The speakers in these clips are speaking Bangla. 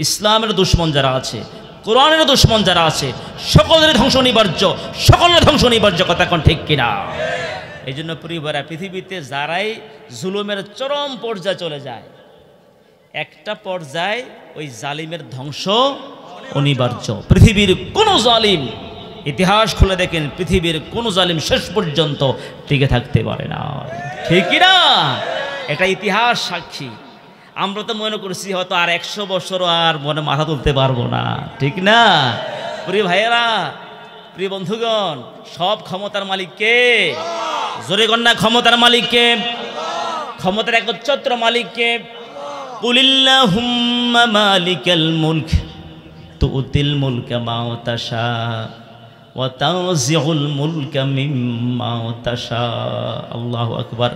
ইসলামের দুশ্মন যারা আছে, কোরআনের দুশ্মন যারা আছে, সকলের ধ্বংস অনিবার্য, সকলের ধ্বংস অনিবার্য, কথা কোন ঠিক কিনা? এই জন্য পরিবারে পৃথিবীতে যারাই জুলুমের চরম পর্যায়ে চলে যায়, একটা পর্যায়ে ওই জালিমের ধ্বংস অনিবার্য। পৃথিবীর কোন জালিম, ইতিহাস খুলে দেখেন, পৃথিবীর কোন জালিম শেষ পর্যন্ত টিকে থাকতে পারে না, ঠিক না? এটা ইতিহাস সাক্ষী। আমরা তো মনে করছি হয়তো আর 100 বছর আর মনে মাথা তুলতে পারবো না, ঠিক না? প্রিয় ভাইয়েরা, প্রিয় বন্ধুগণ, সব ক্ষমতার মালিক কে? জোরে কন্যা, ক্ষমতার মালিক কে? ক্ষমতার একচ্ছত্র মালিক কে? কুলিল্লাহুম্মা মালিকাল মুলক তুতিল মুলকা মা তাশা ওয়া তানজিউল মুলকা মিম্মা তাশা। আল্লাহু আকবার।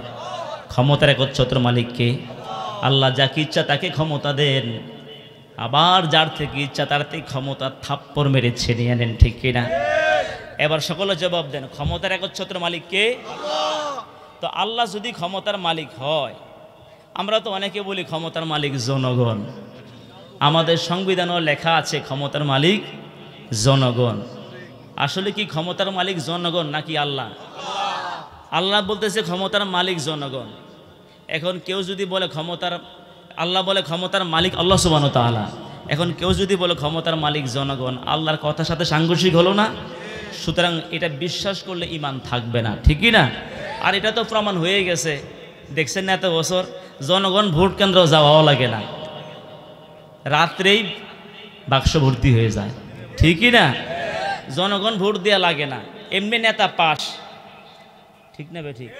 ক্ষমতার একচ্ছত্র মালিক কে? আল্লাহ যাকে ইচ্ছা তাকে ক্ষমতা দেন, আবার যার থেকে ইচ্ছা তার থেকে ক্ষমতা থাপ্পড় মেরে ছিনিয়ে নেন, ঠিক কিনা? এবার সকলে জবাব দেন, ক্ষমতার একচ্ছত্র মালিক কে? তো আল্লাহ যদি ক্ষমতার মালিক হয়, আমরা তো অনেকে বলি ক্ষমতার মালিক জনগণ। আমাদের সংবিধানও লেখা আছে ক্ষমতার মালিক জনগণ। আসলে কি ক্ষমতার মালিক জনগণ নাকি আল্লাহ? আল্লাহ বলতেছে ক্ষমতার মালিক জনগণ। এখন কেউ যদি বলে ক্ষমতার, আল্লাহ বলে ক্ষমতার মালিক আল্লাহ সুবহানাহু ওয়া তাআলা, এখন কেউ যদি বলে ক্ষমতার মালিক জনগণ, আল্লাহর কথার সাথে সাংঘর্ষিক হলো না? সুতরাং এটা বিশ্বাস করলে ঈমান থাকবে না, ঠিকই না? আর এটা তো প্রমাণ হয়ে গেছে, দেখছেন না, এত বছর জনগণ ভোট কেন্দ্র যাওয়াও লাগে না, রাত্রেই বাক্স ভর্তি হয়ে যায়, ঠিকই না? জনগণ ভোট দেওয়া লাগে না, এমনি নেতা পাস, ঠিক না বে ঠিক?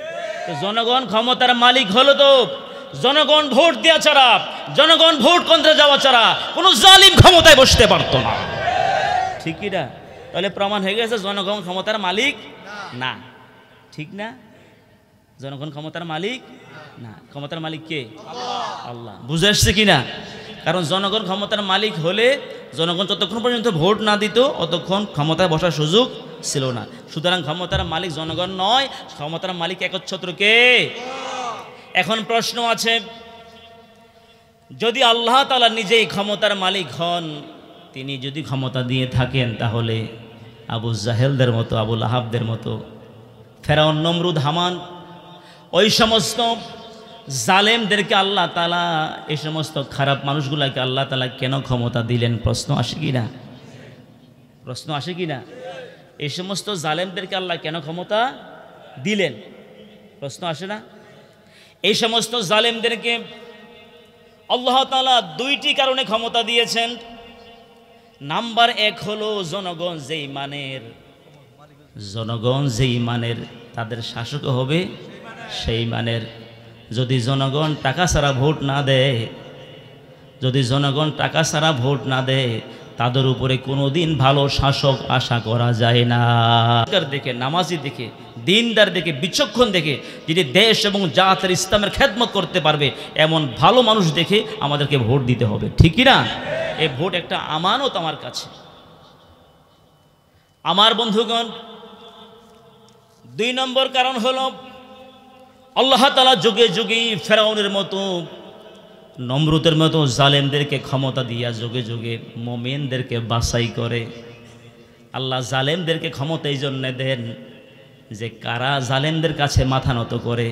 তো জনগণ ক্ষমতার মালিক হলো তো জনগণ ভোট দেওয়া ছাড়া, জনগণ ভোট কেন্দ্রে যাওয়া ছাড়া কোনো জালিম ক্ষমতায় বসতে পারতো না, ঠিকই না? তাহলে প্রমাণ হয়ে গেছে জনগণ ক্ষমতার মালিক না, ঠিক না? জনগণ ক্ষমতার মালিক না। ক্ষমতার মালিক কে? আল্লাহ। বুঝে আসছে কিনা? কারণ জনগণ ক্ষমতার মালিক হলে জনগণ যতক্ষণ পর্যন্ত ভোট না দিত অতক্ষণ ক্ষমতায় বসার সুযোগ ছিল না। সুতরাং ক্ষমতার মালিক জনগণ নয়, ক্ষমতার মালিক একচ্ছত্র কে? এখন প্রশ্ন আছে, যদি আল্লাহ তাআলা নিজেই ক্ষমতার মালিক হন, তিনি যদি ক্ষমতা দিয়ে থাকেন, তাহলে আবু জাহেলদের মতো, আবু লাহাবদের মতো, ফেরাউন, নমরুদ, হামান, ওই সমস্ত জালেমদেরকে আল্লাহ তাআলা, এই সমস্ত খারাপ মানুষগুলাকে আল্লাহ তাআলা কেন ক্ষমতা দিলেন? প্রশ্ন আসে কি না? প্রশ্ন আসে কি না? এই সমস্ত জালেমদেরকে আল্লাহ কেন ক্ষমতা দিলেন? প্রশ্ন আসে না? এই সমস্ত জালেমদেরকে আল্লাহ তাআলা দুইটি কারণে ক্ষমতা দিয়েছেন। নাম্বার 1 হলো জনগণ যেই মানের তাদের শাসক হবে সেই মানের। যদি জনগণ টাকা ছাড়া ভোট না দেয়, যদি জনগণ টাকা ছাড়া ভোট না দেয়, তাদের উপরে কোনোদিন ভালো শাসক আশা করা যায় না। দেখে, নামাজি দেখে, দিনদার দেখে, বিচক্ষণ দেখে, যিনি দেশ এবং জাতির ইসলামের খেদমত করতে পারবে এমন ভালো মানুষ দেখে আমাদেরকে ভোট দিতে হবে, ঠিক কি না? এই ভোট একটা আমানত আমার কাছে। আমার বন্ধুগণ, 2 নম্বর কারণ হলো আল্লাহ তাআলা যুগে যুগে ফেরাউনের মতো, নমরুদের মতো জালেমদেরকে ক্ষমতা দিয়া যুগে যুগে মুমিনদেরকে বাছাই করে। আল্লাহ জালেমদেরকে ক্ষমতা এই জন্য দেন যে কারা জালেমদের কাছে মাথা নত করে,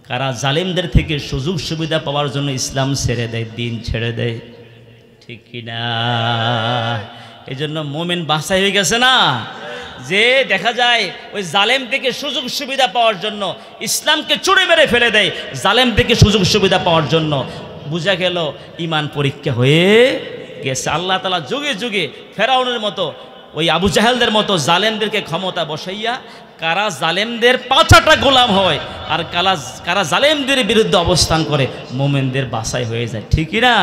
কারা জালেমদের থেকে সুযোগ সুবিধা পাওয়ার জন্য ইসলাম ছেড়ে দেয়, দিন ছেড়ে দেয়, ঠিক কিনা? এই জন্য মুমিন বাছাই হয়ে গেছে না, যে দেখা যায় ওই জালেম থেকে সুযোগ সুবিধা পাওয়ার জন্য ইসলামকে চুড়ে মেরে ফেলে দেয়, জালেম থেকে সুযোগ সুবিধা পাওয়ার জন্য। বুঝা গেল ঈমান পরীক্ষা হয়ে গেছে। আল্লাহ তাআলা যুগে যুগে ফেরাউনের মতো, ওই আবু জাহেলদের মতো জালেমদেরকে ক্ষমতা বসাইয়া কারা জালেমদের পাছাটা গোলাম হয় আর কারা জালেমদের বিরুদ্ধে অবস্থান করে, মুমিনদের বাছাই হয়ে যায়, ঠিক না?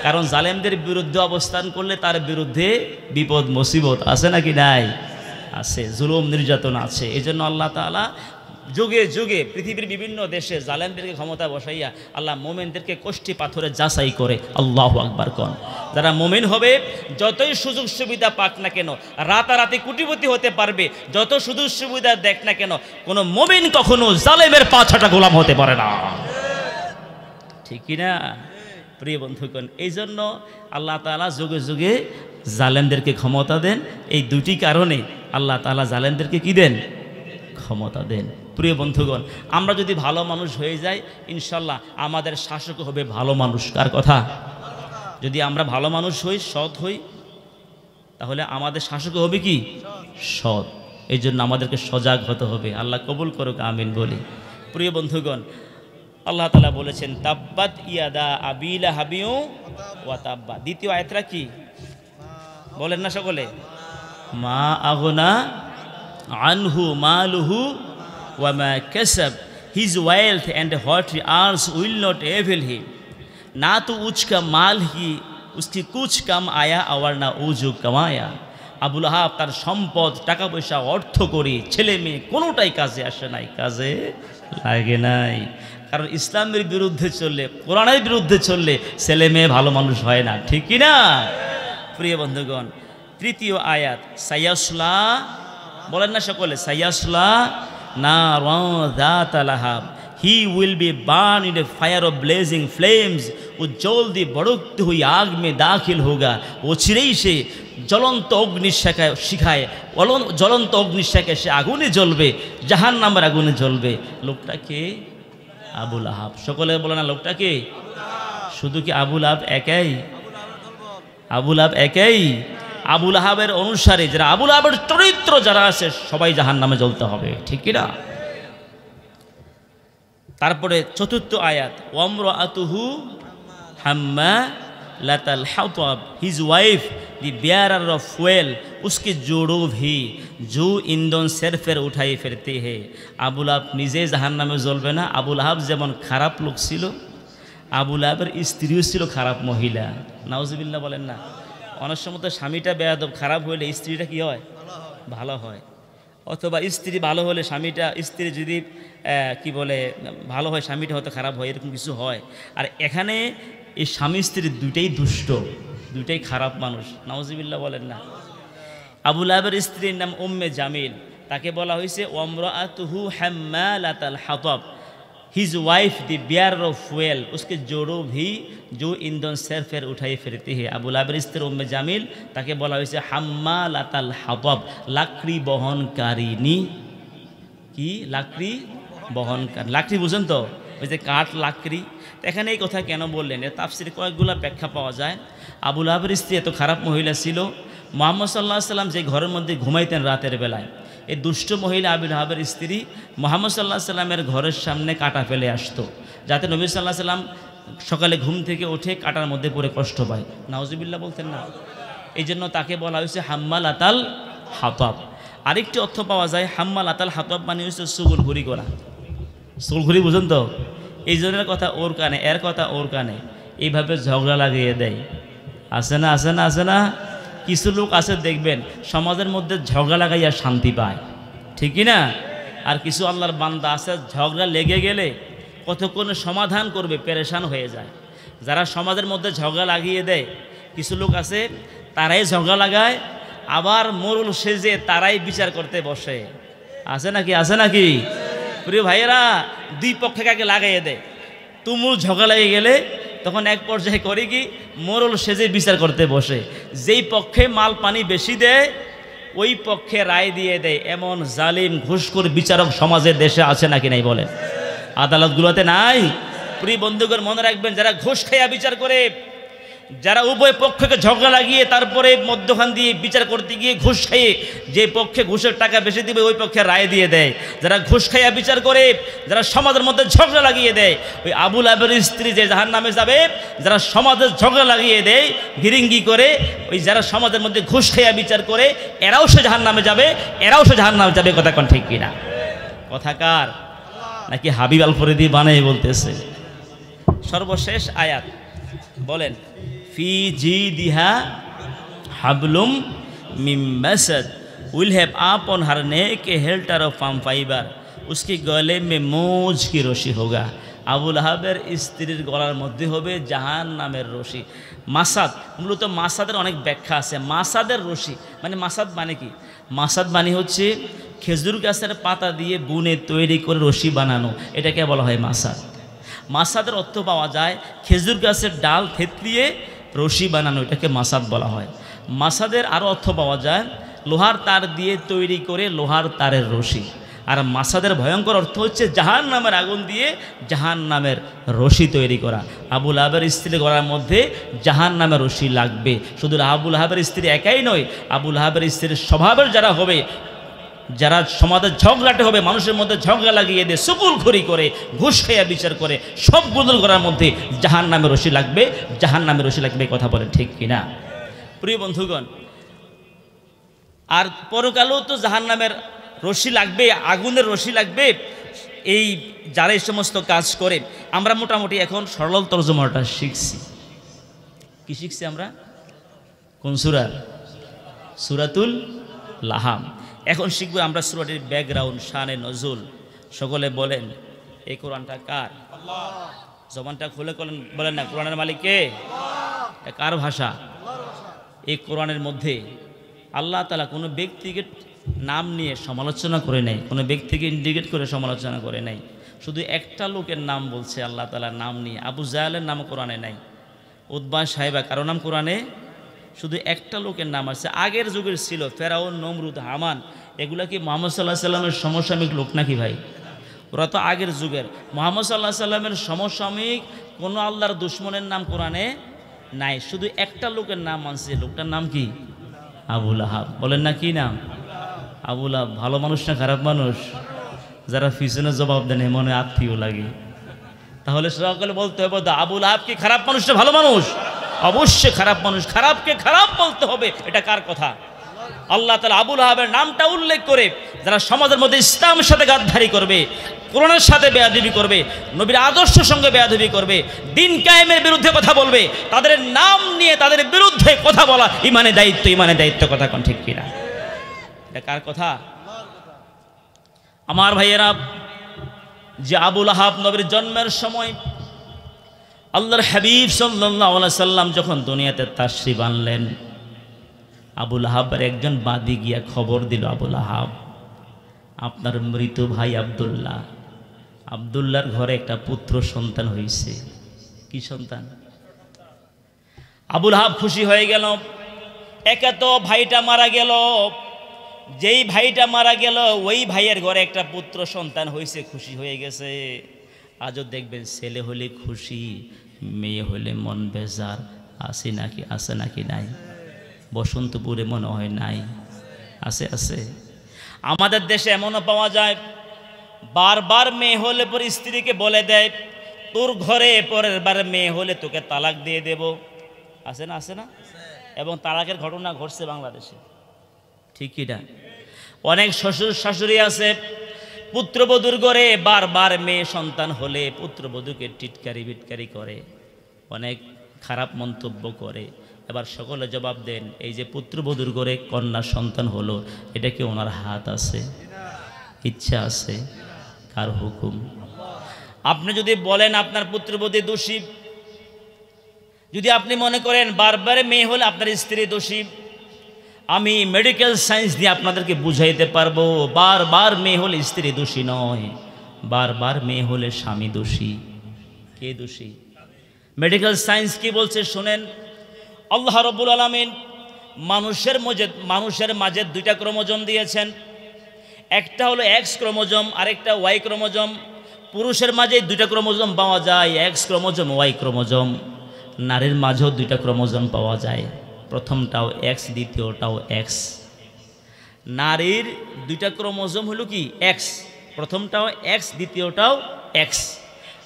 কারণ জালেমদের বিরুদ্ধে অবস্থান করলে তার বিরুদ্ধে বিপদ মুসিবত আছে নাকি নাই? আছে, জুলুম নির্যাতন আছে। এই জন্য আল্লাহ তাআলা যুগে যুগে পৃথিবীর বিভিন্ন দেশে জালেমদেরকে ক্ষমতা বসাইয়া আল্লাহ মোমেনদেরকে কষ্টি পাথরে যাচাই করে। আল্লাহু আকবার কোন। যারা মোমেন হবে, যতই সুযোগ সুবিধা পাক না কেন, রাতারাতি কোটিপতি হতে পারবে, যত সুযোগ সুবিধা দেখ না কেন, কোনো মোমেন কখনো জালেমের পাছাটা গোলাম হতে পারে না, ঠিক কিনা? প্রিয় বন্ধুগণ, এই জন্য আল্লাহ তাআলা যুগে যুগে জালেমদেরকে ক্ষমতা দেন। এই দুটি কারণে আল্লাহ তাআলা জালেমদেরকে কি দেন? ক্ষমতা দেন। প্রিয় বন্ধুগণ, আমরা যদি ভালো মানুষ হয়ে যাই, ইনশাল্লাহ আমাদের শাসক হবে ভালো মানুষ। কার কথা? যদি আমরা ভালো মানুষ হই, সৎ হই, তাহলে আমাদের শাসক হবে কি? সৎ। এই জন্য আমাদেরকে সজাগ হতে হবে। আল্লাহ কবুল করুক, আমিন বলি। প্রিয় বন্ধুগণ, আল্লাহ তাআলা বলেছেন তাব্বাত ইয়াদা আবি লাহাবিউ ওয়া তাব্বা। দ্বিতীয় আয়াতটা কি বলেন না সকলে? মা আগনা আনহু মালুহু ওয়া মা কাসাব, his wealth and what he earns will not avail him, না তো উচকা মাল হি উসকি কুছ কাম আয়া আর না উজু কামায়া। আবুল আহাব তার সম্পদ, টাকা পয়সা, অর্থ করি, ছেলে মেয়ে কোনোটাই কাজে আসে নাই, কাজে লাগে নাই। কারণ ইসলামের বিরুদ্ধে চললে, কোরআনের বিরুদ্ধে চললে ছেলে মেয়ে ভালো মানুষ হয় না, ঠিক কি না? প্রিয় বন্ধুগণ, তৃতীয় আয়াত সায়াসলা, বলেন না সকলে? সায়াসলা নারান যাতা লাহাব, he will be burn in a fire of blazing flames, ও জলদি ভড়কতে হুই আগ মে দাখিল হোগা। ও চিরেই সে জ্বলন্ত শিখায় জ্বলন্ত অগ্নিশিখায় সে আগুনে জ্বলবে, জাহান্নামের আগুনে জ্বলবে। লোকটা কে? আবুল আহাব। সকলে বলে না লোকটা কে? শুধু কি আবুল আহাব একাই? আবুল আহাব একাই? আবুল আহাবের অনুসারী যারা, আবুল আহাবের চরিত্র যারা আছে, সবাই জাহান্নামে জ্বলতে হবে, ঠিক কি না? তারপরে চতুর্থ আয়াত ওয়ামরাআতুহু হাম্মালাতাল হাতাব, his wife the bearer of fuel, उसके जोड़ों भी जो ईंधन सिर पर उठाए फिरते हैं। আবুল আহাব নিজে জাহান্নামে জ্বলবে না। আবুল আহাব যেমন খারাপ লোক ছিল, আবুল আহাবের স্ত্রীও ছিল খারাপ মহিলা। নাউজুবিল্লাহ বলেন না? অনেক সময় তো স্বামীটা বেয়াদব, খারাপ হইলে স্ত্রীটা কি হয়? ভালো হয়। অথবা স্ত্রী ভালো হলে স্ত্রী যদি কি বলে ভালো হয়, স্বামীটা হয়তো খারাপ হয়, এরকম কিছু হয়। আর এখানে এই স্বামী স্ত্রী দুইটাই দুষ্ট, দুইটাই খারাপ মানুষ। নাউজুবিল্লাহ বলেন না? আবুল আহাবের স্ত্রীর নাম উম্মে জামিল, তাকে বলা হয়েছে ওয়ামরাআতুহু হাম্মালাতাল হাতাব, his wife the bearer of fuel, उसके जोड़ों भी जो ईंधन सिर पर उठाए फिरते हैं। আবুল আহাবের স্ত্রী উম্মে জামিল, তাকে বলা হয়েছে হাম্মালাতাল হাতাব, লাকড়ি বহনকারিনী। কি? লাকড়ি বহনকারী। লাকড়ি বুঝেন তো? ওই যে কাঠ, লাকড়ি। এখানে এই কথা কেন বললেন? এর তাফসিরে কয়েকগুলো ব্যাখ্যা পাওয়া যায়। আবুল আহাবের স্ত্রী এত খারাপ মহিলা ছিল, মুহাম্মদ সাল্লাল্লাহু আলাইহি সাল্লাম যে ঘরের মধ্যে ঘুমাইতেন রাতের বেলায়, এই দুষ্ট মহিলা আবুল আহাবের স্ত্রী মুহাম্মদ সাল্লাল্লাহু আলাইহি সাল্লামের ঘরের সামনে কাঁটা ফেলে আসতো, যাতে নবী সাল্লাল্লাহু আলাইহি সাল্লাম সকালে ঘুম থেকে উঠে কাঁটার মধ্যে পড়ে কষ্ট পায়। নাউজুবিল্লাহ বলতেন না? এই জন্য তাকে বলা হয়েছে হাম্মালাতাল হাতাব। আরেকটি অর্থ পাওয়া যায় হাম্মালাতাল হাতাব মানে হচ্ছে চুগলখড়ি করা। চুগলখড়ি বুঝেন তো? এই জনের কথা ওর কানে, এর কথা ওর কানে, এইভাবে ঝগড়া লাগিয়ে দেয়। আছে না? আছে না? আছে না? কিছু লোক আছে দেখবেন সমাজের মধ্যে ঝগড়া লাগাইয়া শান্তি পায়, ঠিক না? আর কিছু আল্লাহর বান্দা আছে ঝগড়া লেগে গেলে কতক্ষণ সমাধান করবে, পেরেশান হয়ে যায়। যারা সমাজের মধ্যে ঝগড়া লাগিয়ে দেয়, কিছু লোক আছে তারাই ঝগড়া লাগায়, আবার মোরল সেজে তারাই বিচার করতে বসে। আছে নাকি? আছে নাকি? প্রিয় ভাইয়েরা, দুই পক্ষকে আগে লাগাইয়ে দেয়, তুমুল ঝগড়া লেগে গেলে তখন এক পর্যায়ে করে কি মোরল সেজে বিচার করতে বসে। যেই পক্ষে মাল পানি বেশি দেয় ওই পক্ষে রায় দিয়ে দেয়। এমন জালিম ঘুষখোর বিচারক সমাজের দেশে আছে নাকি নাই বলেন? আদালতগুলোতে নাই? প্রিয় বন্ধুগণ, মনে রাখবেন, যারা ঘুষ খাইয়া বিচার করে, যারা উভয় পক্ষকে ঝগড়া লাগিয়ে তারপরে মধ্যখান দিয়ে বিচার করতে গিয়ে ঘুষ খাইয়ে যে পক্ষে ঘুষের টাকা বেশি দিবে ওই পক্ষে রায় দিয়ে দেয়, যারা ঘুষ খাইয়া বিচার করে, যারা সমাজের মধ্যে ঝগড়া লাগিয়ে দেয়, ওই আবুল আহাবের স্ত্রী যে জাহান্নামে যাবে, যারা সমাজের ঝগড়া লাগিয়ে দেয় গিরিঙ্গি করে, ওই যারা সমাজের মধ্যে ঘুষ খাইয়া বিচার করে, এরাও সে জাহান্নামে যাবে, এরাও সে জাহান্নামে যাবে। কথা কোন ঠিক কিনা? কথা কার? নাকি হাবিব আল ফরিদি বানাই বলতেছে? সর্বশেষ আয়াত বলেন ফি জিদিহা হাবলুম মিন মাসাদ, will have upon her neck a halter of palm fiber, उसके गले में मोज की रस्सी होगा। আবুল আহাবের স্ত্রীর গলার মধ্যে হবে জাহান্নামের রশি। মাসাদ, মূলত মাসাদের অনেক ব্যাখ্যা আছে। মাসাদের রশি মানে, মাসাদ মানে কি? মাসাদ মানে হচ্ছে খেজুর গাছের পাতা দিয়ে বুনে তৈরি করে রশি বানানো, এটাকে বলা হয় মাসাদ। মাসাদের অর্থ পাওয়া যায় খেজুর গাছের ডাল থেতলিয়ে রশি বানানো, এটাকে মাসাদ বলা হয়। মাসাদের আরও অর্থ পাওয়া যায় লোহার তার দিয়ে তৈরি করে লোহার তারের রশি। আর মাসাদের ভয়ঙ্কর অর্থ হচ্ছে জাহান্নামের আগুন দিয়ে জাহান্নামের রশি তৈরি করা। আবু লাহাবের স্ত্রী গলার মধ্যে জাহান্নামের রশি লাগবে। শুধু আবু লাহাবের স্ত্রী একাই নয়, আবু লাহাবের স্ত্রীর স্বভাবের যারা হবে, যারা সমাজের ঝগড়াটে হবে, মানুষের মধ্যে ঝগড়া লাগিয়ে দিয়ে সুকুলখড়ি করে ঘুষ খাইয়া বিচার করে, সবগুলোর গলার মধ্যে জাহান্নামের রশি লাগবে, জাহান্নামের রশি লাগবে। কথা বলে ঠিক কিনা প্রিয় বন্ধুগণ? আর পরকালেও তো জাহান্নামের রশি লাগবে, আগুনের রশি লাগবে। এই যারা এই সমস্ত কাজ করে, আমরা মোটামুটি এখন সরল তর্জমাটা শিখছি। কি শিখছি আমরা? কোন সূরা? সূরাতুল লাহাম। এখন শিখবো আমরা সূরাটির ব্যাকগ্রাউন্ড, শানে নজুল। সকলে বলেন এই কোরআনটা কার? জবানটা খুলে বলেন না, কোরআনের মালিক কে? কার ভাষা? এই কোরআনের মধ্যে আল্লাহ তাআলা কোনো ব্যক্তিকে নাম নিয়ে সমালোচনা করে নাই, কোনো ব্যক্তিকে ইন্ডিকেট করে সমালোচনা করে নাই। শুধু একটা লোকের নাম বলছে আল্লাহ তাআলার নাম নিয়ে। আবু জাহেলের নাম কোরআনে নাই, উতবা সাহেবা কারো নাম কোরআনে, শুধু একটা লোকের নাম আছে। আগের যুগের ছিল ফেরাউন, নমরুদ, হামান। এগুলা কি মুহাম্মদ সাল্লাল্লাহু আলাইহি সাল্লামের সমসাময়িক লোক নাকি ভাই? ওরা তো আগের যুগের। মুহাম্মদ সাল্লাল্লাহু আলাইহি সাল্লামের সমসাময়িক কোনো আল্লাহর দুশমনের নাম কোরআনে নাই। শুধু একটা লোকের নাম আছে, লোকটার নাম কি? আবু লাহাব। বলেন না কি নাম? আবু লাহাব। ভালো মানুষ না খারাপ মানুষ? যারা পিছনে জবাব দেন মনে আত্মীয় লাগে। তাহলে সকলে বলতে হবে আবু লাহাব কি খারাপ মানুষ না ভালো মানুষ? অবশ্যই খারাপ মানুষ। খারাপকে খারাপ বলতে হবে। এটা কার কথা? আল্লাহ তাআলা আবু লাহাবের নামটা উল্লেখ করে যারা সমাজের মধ্যে ইসলামের সাথে গাদ্দারি করবে, কোরআনের সাথে বেয়াদবি করবে, নবীর আদর্শের সঙ্গে বেয়াদবি করবে, দিন কায়েমের বিরুদ্ধে কথা বলবে, তাদের নাম নিয়ে তাদের বিরুদ্ধে কথা বলা ইমানের দায়িত্ব। ইমানের দায়িত্ব। কথা কোন ঠিক কিনা? এটা কার কথা? আমার ভাইয়েরা, যে আবু লাহাব নবীর জন্মের সময় আল্লাহর হাবিব সাল্লাল্লাহু আলাইহি সাল্লাম যখন দুনিয়াতে তাশরিফ আনলেন, আবু লাহাবের একজন বাদী গিয়া খবর দিল, আবু লাহাব আপনার মৃত ভাই আব্দুল্লাহর ঘরে একটা পুত্র সন্তান হয়েছে। কি সন্তান? আবু লাহাব খুশি হয়ে গেল। একে তো ভাইটা মারা গেল, যেই ভাইটা মারা গেল ওই ভাইয়ের ঘরে একটা পুত্র সন্তান হয়েছে, খুশি হয়ে গেছে। আজও দেখবেন ছেলে হলে খুশি, মেয়ে হলে মন বেজার। আছে নাকি? আছে নাকি? নাই? বসন্তপুরে মনে হয় নাই? আছে? আছে। আমাদের দেশে এমনও পাওয়া যায় বারবার মেয়ে হলে পরে স্ত্রীকে বলে দেয় তোর ঘরে পরের বার মেয়ে হলে তোকে তালাক দিয়ে দেব। আছে না? আছে না? এবং তালাকের ঘটনা ঘটছে বাংলাদেশে। ঠিকই না? অনেক শ্বশুর শাশুড়ি আছে পুত্রবধূর ঘরে বারবার মেয়ে সন্তান হলে পুত্রবধূকে টিটকারি বিটকারি করে, অনেক খারাপ মন্তব্য করে। এবার সকলে জবাব দেন, এই যে পুত্রবধূর ঘরে কন্যা সন্তান হলো, এটা কি ওনার হাত আছে? ইচ্ছা আছে? কার হুকুম? আপনি যদি বলেন আপনার পুত্রবধূ দোষী, যদি আপনি মনে করেন বারবার মেয়ে হলে আপনার স্ত্রী দোষী, আমি মেডিকেল সায়েন্স দিয়ে আপনাদেরকে বুঝাইতে পারবো বারবার মেয়ে হলে স্ত্রী দোষী নয়, বারবার মেয়ে হলে স্বামী দোষী। কে দোষী? মেডিকেল সায়েন্স কি বলছে শুনেন। আল্লাহ রাব্বুল আলামিন মানুষের মাঝে দুইটা ক্রোমোজোম দিয়েছেন, একটা হলো এক্স ক্রোমোজোম, আরেকটা ওয়াই ক্রোমোজোম। পুরুষের মাঝে দুইটা ক্রোমোজোম পাওয়া যায়, এক্স ক্রোমোজোম, ওয়াই ক্রোমোজোম। নারীর মাঝেও দুইটা ক্রোমোজোম পাওয়া যায়, প্রথমটাও এক্স, দ্বিতীয়টাও এক্স। নারীর দুইটা ক্রোমোজোম হলো কি? এক্স, প্রথমটাও এক্স, দ্বিতীয়টাও এক্স।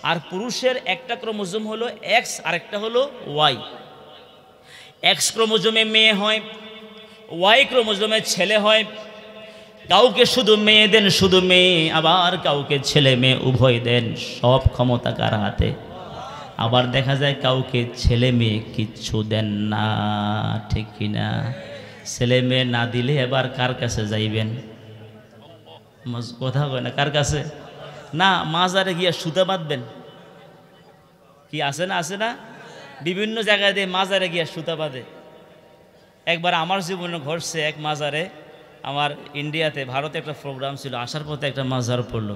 আর পুরুষের একটা ক্রোমোজোম হলো এক্স, আরেকটা হলো ওয়াই। এক্স ক্রোমোজোমে মেয়ে হয়, ওয়াই ক্রোমোজোমে ছেলে হয়। কাউকে শুধু মেয়ে দেন, শুধু মেয়ে, আবার কাউকে ছেলে মেয়ে উভয় দেন। সব ক্ষমতা কার হাতে? আবার দেখা যায় কাউকে ছেলে মেয়ে কিচ্ছু দেন না। ঠিক কিনা? ছেলে মেয়ে না দিলে এবার কার কাছে যাইবেন? কথা হয় না? কার কাছে? না, মাজারে গিয়া সুতা বাঁধবেন। কি আছে না? আছে না? বিভিন্ন জায়গায় দিয়ে মাজারে গিয়া সুতা বাঁধে। একবার আমার জীবনে ঘটছে, এক মাজারে, আমার ইন্ডিয়াতে ভারতে একটা প্রোগ্রাম ছিল, আসার পথে একটা মাজার পড়লো।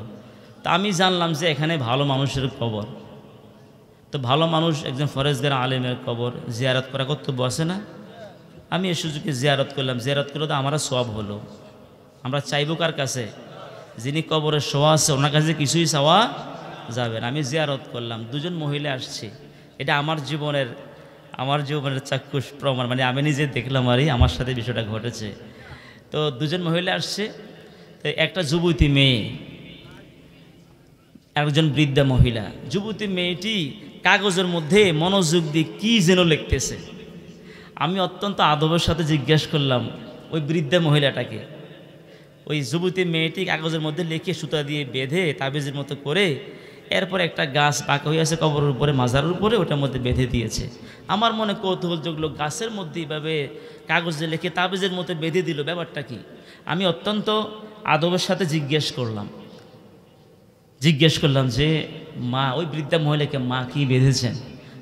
তা আমি জানলাম যে এখানে ভালো মানুষের কবর। তো ভালো মানুষ একজন ফরেজগার আলেমের কবর জিয়ারত করা কর্তব্য আছে না? আমি এই সুযোগে জিয়ারত করলাম, জিয়ারত করলে তো আমারও সওয়াব হলো। আমরা চাইবো কার কাছে? যিনি কবরে শোয়া আছে ওনার কাছে কিছুই চাওয়া যাবে না। আমি জিয়ারত করলাম, দুজন মহিলা আসছে, এটা আমার জীবনের চাক্ষুষ প্রমাণ, মানে আমি নিজে দেখলাম আর আমার সাথে বিষয়টা ঘটেছে। তো দুজন মহিলা আসছে, তো একটা যুবতী মেয়ে, একজন বৃদ্ধা মহিলা। যুবতী মেয়েটি কাগজের মধ্যে মনোযোগ দিয়ে কী যেন লিখতেছে। আমি অত্যন্ত আদবের সাথে জিজ্ঞাসা করলাম ওই বৃদ্ধা মহিলাটাকে। ওই যুবতী মেয়েটি কাগজের মধ্যে লিখে সুতা দিয়ে বেঁধে তাবিজের মতো করে এরপর একটা গাছ পাকা হয়ে আছে কবরের উপরে, মাজারের উপরে, ওটার মধ্যে বেঁধে দিয়েছে। আমার মনে কৌতূহল জগলো, গাছের মধ্যে এইভাবে কাগজে লিখে তাবিজের মতো বেঁধে দিল, ব্যাপারটা কি? আমি অত্যন্ত আদবের সাথে জিজ্ঞেস করলাম যে মা, ওই বৃদ্ধা মহিলাকে মা কি বেঁধেছেন?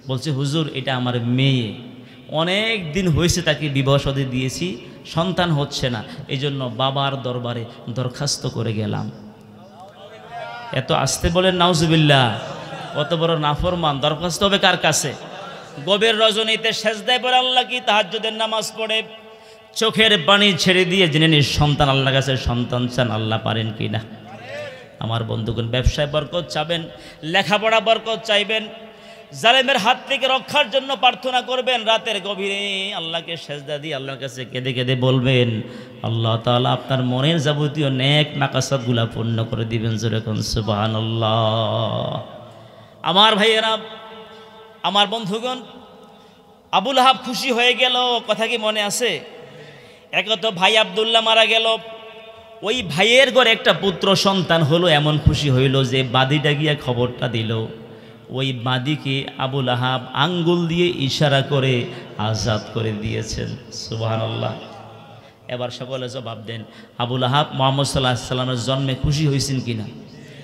বলছে হুজুর এটা আমার মেয়ে, অনেক দিন হয়েছে তাকে বিবাহ শাদী দিয়েছি, সন্তান হচ্ছে না, এই জন্য বাবার দরবারে দরখাস্ত করে গেলাম। এত আসতে বলেন নাউজুবিল্লাহ, কত বড় নাফরমান! দরখাস্ত হবে কার কাছে? গভীর রজনীতে সেজদায় পড়ে আল্লাহ কি তাহাজ্জুদের নামাজ পড়ে চোখের পানি ছেড়ে দিয়ে যিনি নিঃসন্তান আল্লাহর কাছে সন্তান চান, আল্লাহ পারেন কি না? আমার বন্ধুগণ, ব্যবসায় বরকত চাবেন, লেখাপড়া বরকত চাইবেন, জালেমের হাত থেকে রক্ষার জন্য প্রার্থনা করবেন, রাতের গভীরে আল্লাহকে সেজদা দিয়ে আল্লাহর কাছে কেঁদে কেঁদে বলবেন, আল্লাহ তাআলা আপনার মনের যাবতীয় নেক মাকাসাদগুলা পূর্ণ করে দিবেন। যেরকম সুবহানাল্লাহ। আমার ভাইয়েরা, আমার বন্ধুগণ, আবু লাহাব খুশি হয়ে গেল, কথা কি মনে আছে? একত ভাই আব্দুল্লাহ মারা গেল, ওই ভাইয়ের ঘরে একটা পুত্র সন্তান হলো, এমন খুশি হইল যে বাদীটা গিয়া খবরটা দিল। ওই বাদীকে আবু লাহাব আঙ্গুল দিয়ে ইশারা করে আজাদ করে দিয়েছেন। সুবহানাল্লাহ। এবার সকলে জবাব দেন, আবু লাহাব মুহাম্মদ সাল্লাল্লাহু আলাইহি সাল্লামের জন্মে খুশি হয়েছেন কিনা?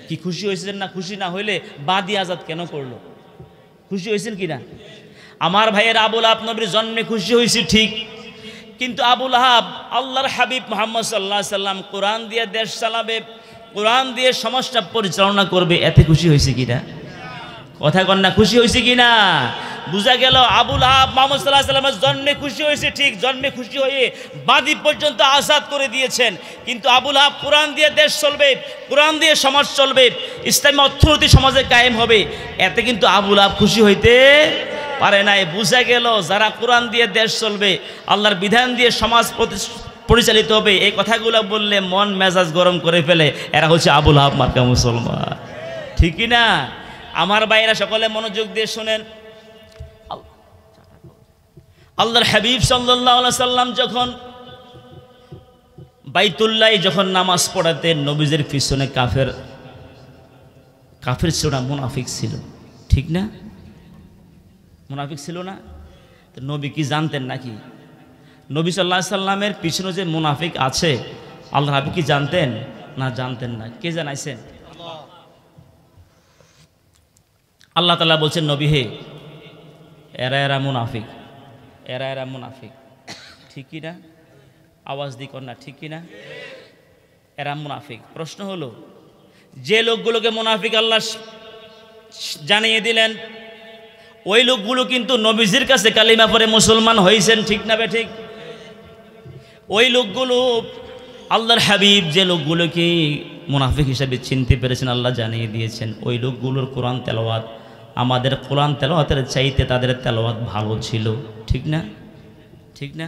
কি খুশি হয়েছেন না? খুশি না হইলে বাদী আজাদ কেন করলো? খুশি হয়েছেন কিনা? আমার ভাইয়ের, আবু লাহাব নবীর জন্মে খুশি হয়েছে ঠিক, কিন্তু আবু লাহাব আল্লাহর হাবিব মুহাম্মদ সাল্লাল্লাহু আলাইহি সাল্লাম কোরআন দিয়ে দেশ চালাবে, কোরআন দিয়ে সমাজটা পরিচালনা করবে, এতে খুশি হয়েছে কিনা? কথা কন না, খুশি হয়েছে কিনা? বুঝা গেল আবু লাহাব মুহাম্মদ সাল্লাল্লাহু আলাইহি সাল্লামের জন্মে খুশি হয়েছে ঠিক, জন্মে খুশি হয়ে বাদী পর্যন্ত আজাদ করে দিয়েছেন, কিন্তু আবু লাহাব কোরআন দিয়ে দেশ চলবে, কোরআন দিয়ে সমাজ চলবে, ইসলামী অর্থনীতি সমাজে কায়েম হবে, এতে কিন্তু আবু লাহাব খুশি হইতে পারে নাই। বুঝা গেল যারা কোরআন দিয়ে দেশ চলবে, আল্লাহর বিধান দিয়ে সমাজ পরিচালিত হবে, এই কথাগুলো বললে মন মেজাজ গরম করে ফেলে, এরা হচ্ছে আবু লাহাব মার্কা মুসলমান। ঠিক না? আমার ভাইয়েরা সকলে মনোযোগ দিয়ে শোনেন। আল্লাহর হাবিব সাল্লাল্লাহু আলাইহি সাল্লাম যখন বাইতুল্লাহ যখন নামাজ পড়াতেন, নবীদের পিছনে কাফের ছিল না, মুনাফিক ছিল। ঠিক না? মুনাফিক ছিল না? তো নবী কি জানতেন নাকি? নবী সাল্লাল্লাহু আলাইহি সাল্লামের পিছনে যে মুনাফিক আছে, আল্লাহর হাবিব কি জানতেন? না, জানতেন না। কে জানাইছেন? আল্লাহ তাআলা বলছেন, নবী হে, এরা মুনাফিক, এরা মুনাফিক। ঠিক কি না? আওয়াজ দি কর না, ঠিক কি না? এরা মুনাফিক। প্রশ্ন হলো, যে লোকগুলোকে মুনাফিক আল্লাহ জানিয়ে দিলেন, ওই লোকগুলো কিন্তু নবীজির কাছে কালিমা পড়ে মুসলমান হয়েছেন। ঠিক না বেঠিক? ওই লোকগুলো আল্লাহর হাবিব যে লোকগুলোকে মুনাফিক হিসেবে চিনতে পেরেছেন, আল্লাহ জানিয়ে দিয়েছেন, ওই লোকগুলোর কোরআন তেলাওয়াত আমাদের কোরআন তেলাওয়াতের চাইতে তাদের তেলাওয়াত ভালো ছিল। ঠিক না? ঠিক না?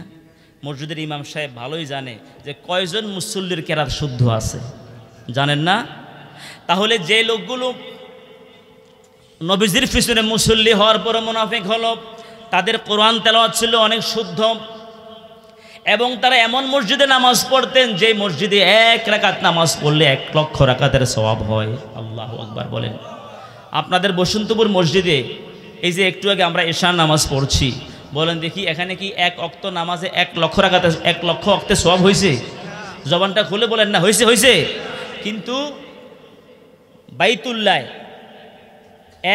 মসজিদের ইমাম সাহেব ভালোই জানে যে কয়জন মুসল্লির কেরাত শুদ্ধ আছে, জানেন না? তাহলে যে লোকগুলো নবীজির পিছনে মুসল্লি হওয়ার পরে মুনাফিক হলো, তাদের কোরআন তেলাওয়াত ছিল অনেক শুদ্ধ, এবং তারা এমন মসজিদে নামাজ পড়তেন যে মসজিদে 1 রাকাত নামাজ পড়লে 1 লক্ষ রাকাতের সওয়াব হয়। আল্লাহু আকবার বলেন। আপনাদের বসন্তপুর মসজিদে এই যে একটু আগে আমরা এশার নামাজ পড়ছি, বলেন দেখি এখানে কি 1 ওয়াক্ত নামাজে 1 লক্ষ রাকাতে 1 লক্ষ ওয়াক্তে সওয়াব হয়েছে? জবানটা খুলে বলেন না, হয়েছে? হয়েছে। কিন্তু বাইতুল্লাহ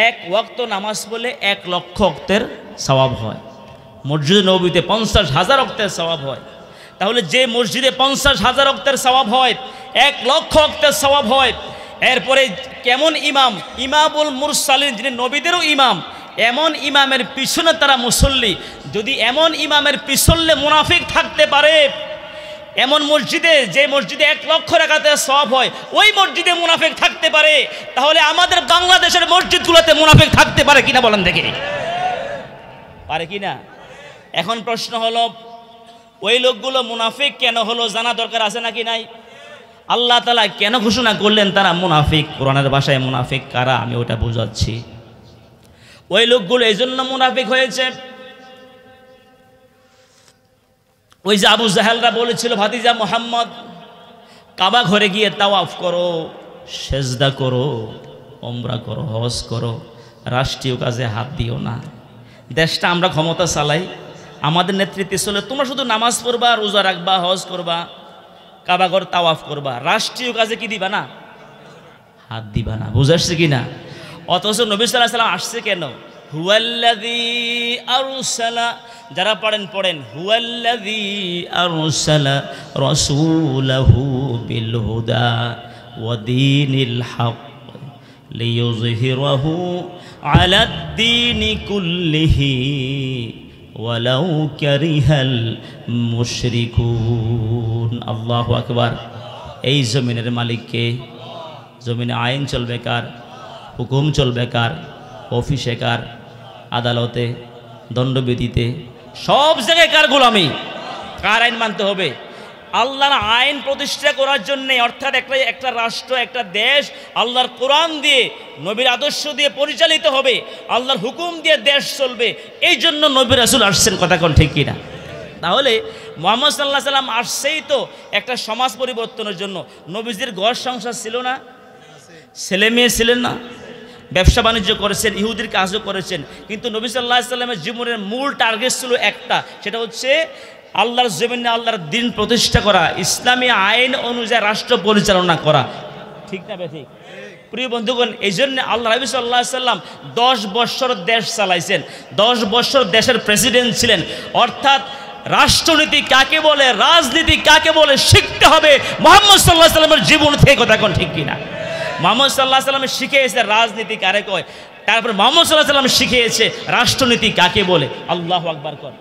1 ওয়াক্ত নামাজ পড়লে 1 লক্ষ ওয়াক্তের সওয়াব হয়। মসজিদে নববীতে 50,000 ওয়াক্তের সওয়াব হয়। তাহলে যে মসজিদে 50,000 ওয়াক্তের সওয়াব হয়, 1 লক্ষ ওয়াক্তের সওয়াব হয়, এরপরে কেমন ইমাম, ইমামুল মুরসালিন, যিনি নবীদেরও ইমাম, এমন ইমামের পিছনে তারা মুসল্লি। যদি এমন ইমামের পিছনে মুনাফিক থাকতে পারে, এমন মসজিদে, যে মসজিদে 1 লক্ষ রাকাতে সওয়াব হয়, ওই মসজিদে মুনাফিক থাকতে পারে, তাহলে আমাদের বাংলাদেশের মসজিদগুলোতে মুনাফিক থাকতে পারে কিনা বলেন দেখি, পারে কিনা? এখন প্রশ্ন হলো, ওই লোকগুলো মুনাফিক কেন হলো জানা দরকার আছে নাকি নাই? আল্লাহ তাআলা কেন ঘোষণা করলেন তারা মুনাফিক? কোরআনের ভাষায় মুনাফিক কারা আমি ওটা বোঝাচ্ছি। ওই লোকগুলো এই জন্য মুনাফিক হয়েছে, ওই যে আবু জাহেলরা বলেছিল, ভাতিজা মোহাম্মদ কাবা ঘরে গিয়ে তাওয়াফ করো, সেজদা করো, ওমরা করো, হজ করো, রাষ্ট্রীয় কাজে হাত দিও না। দেশটা আমরা ক্ষমতা চালাই, আমাদের নেতৃত্বে চলে, তোমরা শুধু নামাজ পড়বা, রোজা রাখবা, হজ করবা, কাবা ঘর তাওয়াফ করবা, রাষ্ট্রীয় কাজে কি দিবা না? হাত দিবা না। বুঝাচ্ছে কিনা? অথচ নবী সাল্লাল্লাহু আলাইহি ওয়াসাল্লাম আসছে কেন? হুয়াল্লাযী আরসালা, যারা পড়েন হুয়াল্লাযী আরসালা রাসূলাহু বিল হুদা ওয়া দীনিল হক লিইয়ুযহিরাহু আলাদ দীনি কুল্লিহি ওয়ালাউ কারিহাল মুশরিকুন। আল্লাহু আকবার। এই জমিনের মালিককে, জমিনে আইন চলবে কার? হুকুম চলবে কার? অফিসে কার? আদালতে, দণ্ডবিধিতে, সব জায়গায় কার গোলামি? কার আইন মানতে হবে? আল্লাহর আইন প্রতিষ্ঠা করার জন্যে, অর্থাৎ একটা রাষ্ট্র, একটা দেশ আল্লাহর কোরআন দিয়ে, নবীর আদর্শ দিয়ে পরিচালিত হবে, আল্লাহর হুকুম দিয়ে দেশ চলবে। এই জন্য নবী রাসূল আসছেন, কথা কোন ঠিক কিনা? তাহলে মুহাম্মদ সাল্লাল্লাহু আলাইহি ওয়াসাল্লাম আসছেই তো একটা সমাজ পরিবর্তনের জন্য। নবীজির ঘর সংসার ছিল না? ছেলে মেয়ে ছিলেন না? ব্যবসা বাণিজ্য করেছেন, ইহুদির কাজও করেছেন, কিন্তু নবী সাল্লাল্লাহু আলাইহি ওয়াসাল্লামের জীবনের মূল টার্গেট ছিল একটা, সেটা হচ্ছে আল্লাহর জমিনে আল্লাহর দ্বীন প্রতিষ্ঠা করা, ইসলামী আইন অনুযায়ী রাষ্ট্র পরিচালনা করা। ঠিক না বে ঠিক? প্রিয় বন্ধুগণ, এই জন্য আল্লাহ নবী সাল্লাল্লাহু আলাইহি ওয়াসাল্লাম 10 বছর দেশ চালাইছেন, 10 বছর দেশের প্রেসিডেন্ট ছিলেন। অর্থাৎ রাষ্ট্রনীতি কাকে বলে, রাজনীতি কাকে বলে শিখতে হবে মুহাম্মদ সাল্লাল্লাহু আলাইহি ওয়াসাল্লামের জীবন থেকে, কথা কোন ঠিক কিনা? মুহাম্মদ সাল্লাল্লাহু আলাইহি ওয়াসাল্লাম শিখিয়েছে রাজনীতি কারে কয়, তারপর মুহাম্মদ সাল্লাল্লাহু আলাইহি ওয়াসাল্লাম শিখিয়েছে রাষ্ট্রনীতি কাকে বলে। আল্লাহু আকবার কর।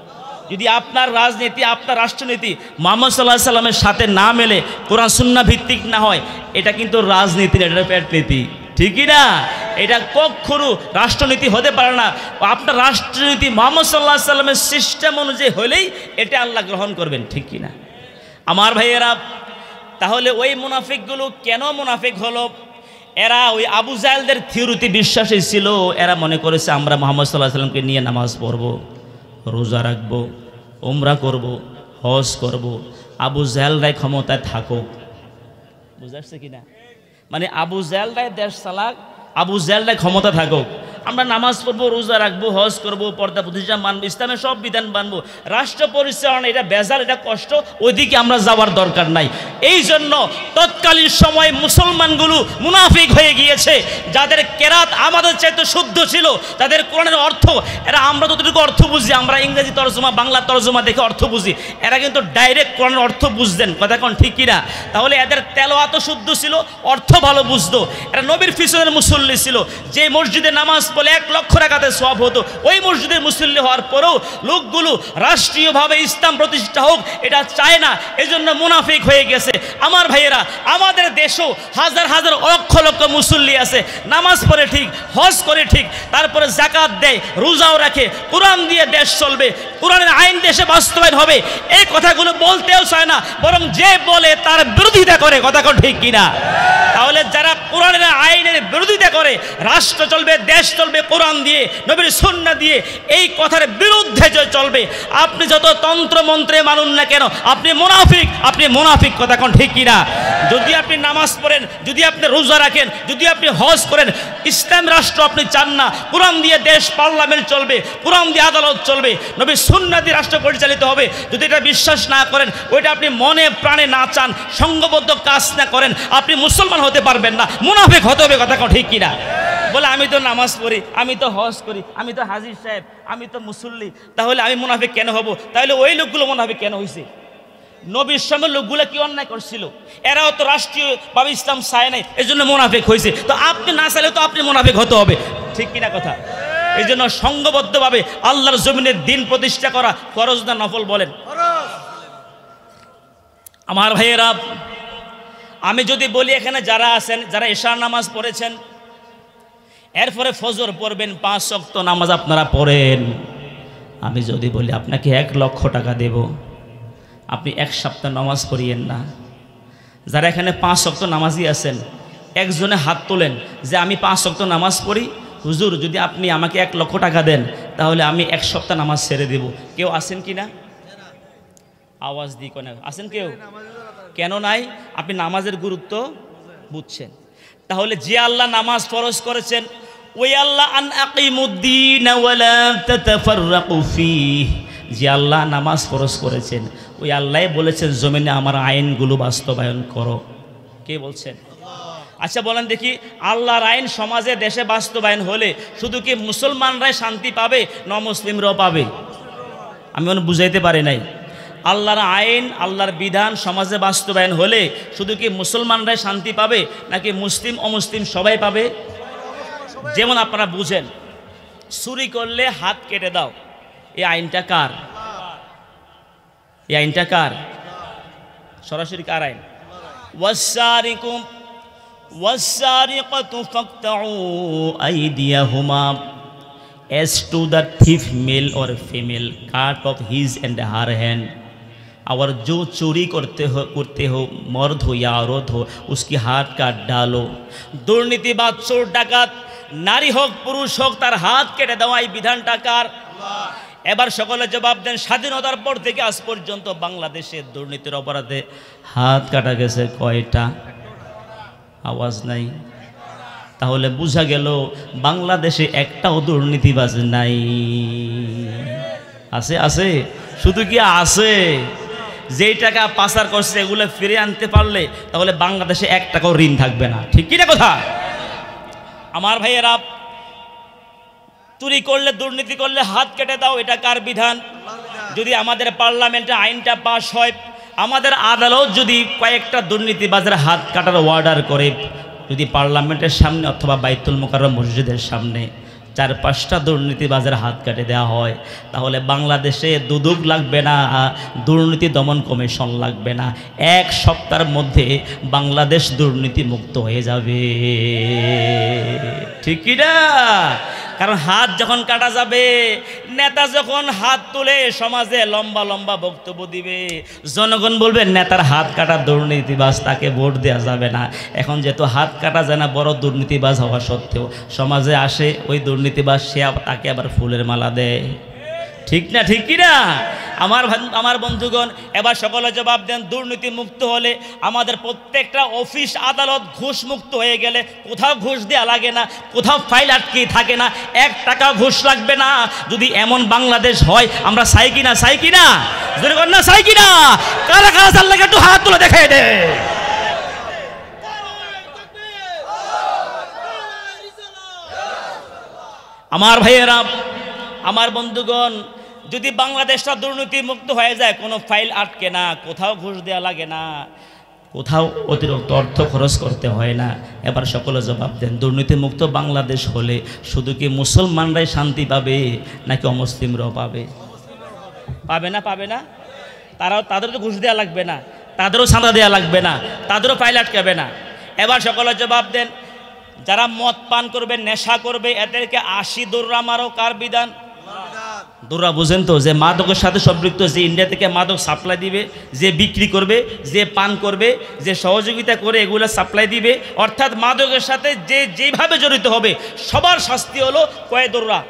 যদি আপনার রাজনীতি, আপনার রাষ্ট্রনীতি মুহাম্মদ সাল্লাল্লাহু আলাইহি ওয়াসাল্লামের সাথে না মেলে, কোরআন সুন্নাহ ভিত্তিক না হয়, এটা কিন্তু রাজনীতি, এটা পেটনীতি, ঠিকই না? এটা কখনো রাষ্ট্রনীতি হতে পারে না। আপনার রাষ্ট্রনীতি মুহাম্মদ সাল্লাল্লাহু আলাইহি ওয়াসাল্লামের সিস্টেম অনুযায়ী হলেই এটা আল্লাহ গ্রহণ করবেন, ঠিক কি না? আমার ভাইয়েরা, তাহলে ওই মুনাফিকগুলো কেন মুনাফিক হলো? এরা ওই আবু জাহেলদের থিওরিতে বিশ্বাসী ছিল। এরা মনে করেছে আমরা মুহাম্মদ সাল্লাল্লাহু আলাইহি ওয়াসাল্লামকে নিয়ে নামাজ পড়ব, রোজা রাখব, ওমরা করব, হজ করব, আবু জাহেলরাই ক্ষমতায় থাকুক। বুঝাচ্ছে কিনা? মানে আবু জাহেলরাই দেশ চালাক, আবু জাহেলরাই ক্ষমতা থাকুক, আমরা নামাজ পড়বো, রোজা রাখবো, হজ করবো, পর্দা প্রতিষ্ঠা মানবো, ইসলামের সব বিধান মানবো, রাষ্ট্র পরিচালনা এটা বেজাল, এটা কষ্ট, ওইদিকে আমরা যাওয়ার দরকার নাই। এই জন্য তৎকালীন সময় মুসলমানগুলো মুনাফিক হয়ে গিয়েছে। যাদের কেরাত আমাদের চাইতে শুদ্ধ ছিল, তাদের কোরআনের অর্থ, এরা আমরা যতটুকু অর্থ বুঝি, আমরা ইংরেজি তরজমা, বাংলা তরজমা দেখে অর্থ বুঝি, এরা কিন্তু ডাইরেক্ট কোরআনের অর্থ বুঝতেন, কথা কোন ঠিক কিনা? তাহলে এদের তেলাওয়াত শুদ্ধ ছিল, অর্থ ভালো বুঝতো। এরা নবীর পিছনের মুসল্লি ছিল। যে মসজিদে নামাজ বলে 1 লক্ষ রাকাতে সওয়াব হতো, ওই মসজিদের মুসল্লি হওয়ার পরেও লোকগুলো রাষ্ট্রীয়ভাবে ইসলাম প্রতিষ্ঠা হোক এটা চায় না, এজন্য মুনাফিক হয়ে গেছে। আমার ভাইয়েরা, আমাদের দেশেও হাজার হাজার লক্ষ লক্ষ মুসল্লি আছে, নামাজ পড়ে ঠিক, হজ করে ঠিক, তারপরে যাকাত দেয়, রোজাও রাখে, কোরআন দিয়ে দেশ চলবে, কোরআনের আইন দেশে বাস্তবায়ন হবে, এই কথাগুলো বলতেও চায় না, বরং যে বলে তার বিরোধিতা করে, কথা কোন ঠিক কিনা? তাহলে যারা কোরআনের আইনের বিরোধিতা করে, রাষ্ট্র চলবে, দেশ চলবে কোরআন দিয়ে, নবীর সুন্নাহ দিয়ে, এই কথার বিরুদ্ধে যে চলবে, আপনি যত তন্ত্র মন্ত্রে মানুন না কেন, আপনি মুনাফিক, আপনি মুনাফিক, কথা কোন ঠিক কিনা? যদি আপনি নামাজ পড়েন, যদি আপনি রোজা রাখেন, যদি আপনি হজ করেন, ইসলাম রাষ্ট্র আপনি চান না, কোরআন দিয়ে দেশ পার্লামেন্ট চলবে, কোরআন দিয়ে আদালত চলবে, নবীর সুন্নাহ দিয়ে রাষ্ট্র পরিচালিত হবে, যদি এটা বিশ্বাস না করেন, ওইটা আপনি মনে প্রাণে না চান, সংঘবদ্ধ কাজ না করেন, আপনি মুসলমান হতে পারবেন না, মুনাফিক হতে হবে, কথা কোন ঠিক কিনা? বলে আমি তো নামাজ পড়ি, আমি তো হজ করি, আমি তো হাজী সাহেব, আমি তো মুসল্লি, তাহলে আমি মুনাফিক কেন হব? তাহলে ওই লোকগুলো মুনাফিক কেন হয়েছে? নবীর সময় লোকগুলো কি অন্যায় করছিল? এরাও তো রাষ্ট্রীয়ভাবে ইসলাম চায় নাই, এই জন্য মুনাফিক হয়েছে। তো আপনি না চাইলে তো আপনি মুনাফিক হতে হবে, ঠিক কিনা কথা? এই জন্য সংঘবদ্ধভাবে আল্লাহর জমিনে দিন প্রতিষ্ঠা করা ফরজ না নফল বলেন? আমার ভাইয়েরা, আমি যদি বলি এখানে যারা আছেন, যারা এশার নামাজ পড়েছেন, এরপরে ফজর পড়বেন, 5 ওয়াক্ত নামাজ আপনারা পড়েন, আমি যদি বলি আপনাকে 1 লক্ষ টাকা দেব, আপনি 1 সপ্তাহ নামাজ পড়িয়েন না। যারা এখানে 5 ওয়াক্ত নামাজি আছেন, একজনে হাত তোলেন যে আমি 5 ওয়াক্ত নামাজ পড়ি, হুজুর যদি আপনি আমাকে 1 লক্ষ টাকা দেন তাহলে আমি 1 সপ্তাহ নামাজ ছেড়ে দেব। কেউ আছেন কি না? আওয়াজ দিই কোন আছেন কেউ? কেন নাই? আপনি নামাজের গুরুত্ব বুঝছেন। তাহলে যে আল্লাহ নামাজ ফরজ করেছেন, ওই আল্লাহ আন আকিমুদ্দিন ওয়ালা তাতাফাররাকু ফীহি, যে আল্লাহ নামাজ ফরজ করেছেন ওই আল্লাহই বলেছেন জমিনে আমার আইনগুলো বাস্তবায়ন করো। কে বলছেন? আচ্ছা বলেন দেখি, আল্লাহর আইন সমাজে দেশে বাস্তবায়ন হলে শুধু কি মুসলমানরাই শান্তি পাবে না মুসলিমরাও পাবে? আমি মনে বুঝাইতে পারি নাই। আল্লাহর আইন, আল্লাহর বিধান সমাজে বাস্তবায়ন হলে শুধু কি মুসলমানরাই শান্তি পাবে নাকি মুসলিম অমুসলিম সবাই পাবে? যেমন আপনারা বুঝেন, চুরি করলে হাত কেটে দাও, এই আইনটা কার? এই আইনটা কার? সরাসরি কার আইন? ওয়াসসারিকু ওয়াসসারিকাতু ফাকতাউ আইদিয়াহুমা, as to the thief male or female, cut off his and her hand। और जो चोरी करते हो मर्द हो या औरत हो उसकी हाथ काट डालो। दुर्नीतिबाज चोर डाकात नारी হোক পুরুষ হোক তার হাত কেটে দেওয়া এই বিধানটা কার? এবার সকলে জবাব দেন, স্বাধীনতার পর থেকে আজ পর্যন্ত বাংলাদেশে দুর্নীতির অপরাধে হাত কাটা গেছে কয়টা? আওয়াজ নাই। তাহলে বোঝা গেল বাংলাদেশে একটাও দুর্নীতিবাজ নাই। আছে? আছে? শুধু কি আছে? যেই টাকা পাচার করছে এগুলো ফিরে আনতে পারলে তাহলে বাংলাদেশে 1 টাকাও ঋণ থাকবে না। ঠিক কি না কথা? আমার ভাইয়েরা, চুরি করলে দুর্নীতি করলে হাত কেটে দাও, এটা কার বিধান? যদি আমাদের পার্লামেন্টে আইনটা পাশ হয়, আমাদের আদালত যদি কয়েকটা দুর্নীতিবাজের হাত কাটার অর্ডার করে, যদি পার্লামেন্টের সামনে অথবা বাইতুল মুকাররম মসজিদের সামনে 4-5টা দুর্নীতিবাজের হাত কেটে দেওয়া হয়, তাহলে বাংলাদেশে দুদক লাগবে না, দুর্নীতি দমন কমিশন লাগবে না, 1 সপ্তাহের মধ্যে বাংলাদেশ দুর্নীতি মুক্ত হয়ে যাবে। ঠিক কি না? কারণ হাত যখন কাটা যাবে, নেতা যখন হাত তুলে সমাজে লম্বা লম্বা বক্তব্য দিবে, জনগণ বলবে নেতার হাত কাটা দুর্নীতিবাজ, তাকে ভোট দেওয়া যাবে না। এখন যেহেতু হাত কাটা যায় না, বড় দুর্নীতিবাজ হওয়া সত্ত্বেও সমাজে আসে ওই দুর্নীতিবাজ, সে তাকে আবার ফুলের মালা দেয়। ঠিক না? ঠিক কি না? আমার বন্ধুগণ, এবার সকলে জবাব দেন, দুর্নীতি মুক্ত হলে আমাদের প্রত্যেকটা অফিস আদালত ঘুষ মুক্ত হয়ে গেলে, কোথাও ঘুষ দেওয়া লাগে না, কোথাও ফাইল আটকে থাকে না, 1 টাকা ঘুষ লাগবে না। যদি এমন বাংলাদেশ হয় আমরা চাই কিনা? চাই কিনা? যদি না চাই কিনা? কারা কারা চাল লাগে একটু হাত তুলে দেখাই দে। আমার ভাইয়েরা, আমার বন্ধুগণ, যদি বাংলাদেশটা দুর্নীতি মুক্ত হয়ে যায়, কোনো ফাইল আটকে না, কোথাও ঘুষ দেওয়া লাগে না, কোথাও অতিরিক্ত অর্থ খরচ করতে হয় না, এবার সকলে জবাব দেন, দুর্নীতি মুক্ত বাংলাদেশ হলে শুধু কি মুসলমানরাই শান্তি পাবে নাকি অমুসলিমরাও পাবে? পাবে না? পাবে না? তাদেরও তো ঘুষ দেওয়া লাগবে না, তাদেরও চাঁদা দেওয়া লাগবে না, তাদেরও ফাইল আটকাবে না। এবার সকলে জবাব দেন, যারা মদ পান করবে, নেশা করবে, এদেরকে 80 দৌড়া মারো, কার বিধান? দৌড়া বুঝেন তো, যে মাদকের সাথে সম্পৃক্ত, যে ইন্ডিয়া থেকে মাদক সাপ্লাই দিবে, যে বিক্রি করবে, যে পান করবে, যে সহযোগিতা করে এগুলো সাপ্লাই দিবে, অর্থাৎ মাদকের সাথে যে যেভাবে জড়িত হবে সবার শাস্তি হলো কয় দৌড়া?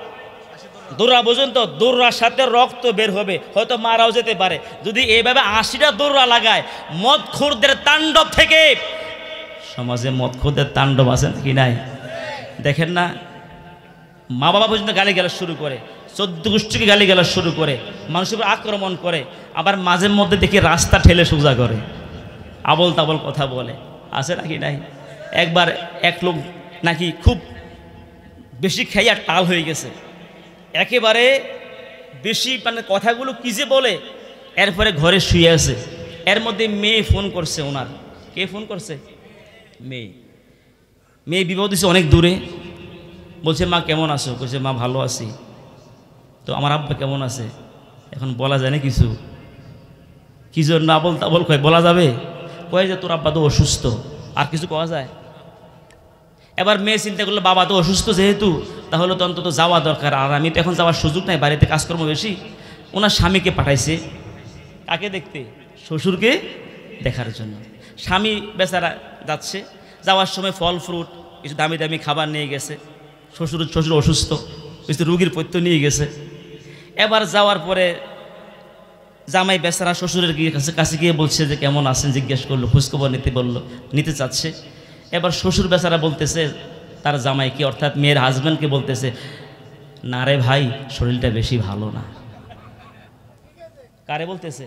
দৌড়া বুঝুন তো, দৌড়ার সাথে রক্ত বের হবে, হয়তো মারাও যেতে পারে। যদি এইভাবে 80টা দৌড়া লাগায়, মদখোরদের তাণ্ডব থেকে, সমাজে মদখোরদের তাণ্ডব আছে নাকি নাই? দেখেন না, মা বাবা পর্যন্ত গালি গালাজ শুরু করে, 14 গোষ্ঠীকে গালি গালাজ শুরু করে, মানুষের উপর আক্রমণ করে, আবার মাঝে মধ্যে দেখি রাস্তা ঠেলে সোজা করে, আবল তাবল কথা বলে, আছে নাকি নাই? একবার এক লোক নাকি খুব বেশি খাইয়া টাল হয়ে গেছে, একেবারে বেশি মানে কথাগুলো কি যে বলে, এরপরে ঘরে শুয়ে আছে, এর মধ্যে মেয়ে ফোন করছে ওনার। কে ফোন করছে? মেয়ে বিবাহ দিচ্ছে অনেক দূরে, বলছে মা কেমন আছো? বলছে মা ভালো আছি। তো আমার আব্বা কেমন আছে? এখন বলা যায় না কিছু, কি জন্য আবল তাবল কয় বলা যাবে? কয় যে তোর আব্বা তো অসুস্থ, আর কিছু কওয়া যায়? এবার মেয়ে চিন্তা করলো বাবা তো অসুস্থ যেহেতু, তাহলে তো অন্তত যাওয়া দরকার, আর আমি তো এখন যাওয়ার সুযোগ নাই, বাড়িতে কাজকর্ম বেশি। ওনার স্বামীকে পাঠাইছে কাকে দেখতে? শ্বশুরকে দেখার জন্য। স্বামী বেচারা যাচ্ছে, যাওয়ার সময় ফল ফ্রুট কিছু দামি দামি খাবার নিয়ে গেছে। শ্বশুর অসুস্থ, কিছু রুগীর পথ্য নিয়ে গেছে। এবার যাওয়ার পরে জামাই বেচারা শ্বশুরের কাছে গিয়ে বলছে যে কেমন আছেন জিজ্ঞেস করলো, খোঁজখবর নিতে চাচ্ছে। এবার শ্বশুর বেচারা বলতেছে তার জামাইকে, অর্থাৎ মেয়ের হাজব্যান্ডকে বলতেছে, না রে ভাই শরীরটা বেশি ভালো না। কারে বলতেছে?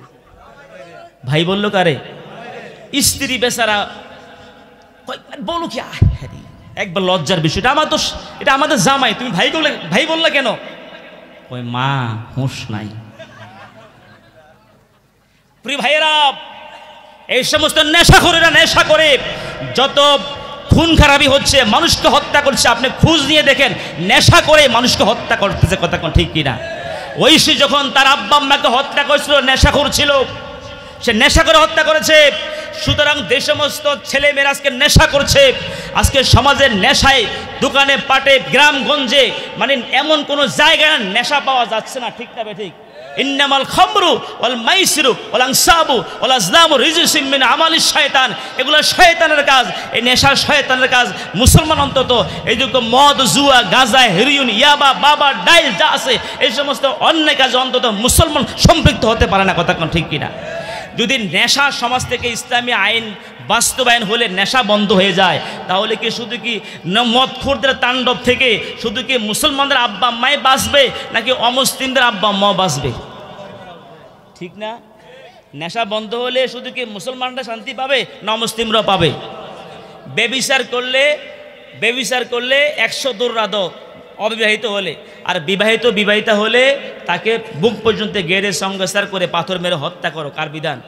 ভাই বলল কারে? স্ত্রী বেচারা বলো কি, একবার লজ্জার বিষয়, এটা আমাদের জামাই, তুমি ভাই বললে কেন? ওই মা হুঁশ নাই। প্রিয় ভাইয়েরা, এই সমস্ত নেশাখোরেরা নেশা করে যত খুন খারাপি হচ্ছে, মানুষকে হত্যা করছে, আপনি খোঁজ নিয়ে দেখেন নেশা করে মানুষকে হত্যা করতেছে, কথা কোন ঠিক কিনা? ঐশী যখন তার আব্বা আম্মাকে হত্যা করেছিল নেশাখোর ছিল, সে নেশা করে হত্যা করেছে। সুতরাং যে সমস্ত ছেলে মেয়েরা আজকে নেশা করছে, আজকে সমাজের নেশায় দোকানে পাটে গ্রামগঞ্জে মানে এমন কোনো জায়গায় নেশা পাওয়া যাচ্ছে না, ঠিক না ঠিক? ইন্নামাল খামরু ওয়াল মাইসিরু ওয়াল আনসাবু ওয়াল আজলামু রিজসুম মিন আমালিশ শয়তান, এগুলো শয়তানের কাজ, এই নেশা শয়তানের কাজ। মুসলমান অন্তত এই যে মদ জুয়া গাঁজা হেরোইন ইয়াবা বাবা ডাইল যা আছে এই সমস্ত অন্যায় কাজে অন্তত মুসলমান সম্পৃক্ত হতে পারে না, কথা ঠিক কিনা? যদি নেশা সমাজ থেকে ইসলামী আইন বাস্তবায়ন হলে নেশা বন্ধ হয়ে যায়, তাহলে কি শুধু কি মদখোরদের তাণ্ডব থেকে শুধু কি মুসলমানদের আব্বা আম্মাই বাঁচবে, নাকি অমুসলিমদের আব্বা আম্মাও বাঁচবে? ঠিক না? নেশা বন্ধ হলে শুধু কি মুসলমানরা শান্তি পাবে না অমুসলিমরা পাবে? বেবিচার করলে 100 দৌড়াদ অবিবাহিত হলে, আর বিবাহিতা হলে তাকে বুক পর্যন্ত গেড়ে সংসার করে পাথর মেরে হত্যা করো, কার বিধান?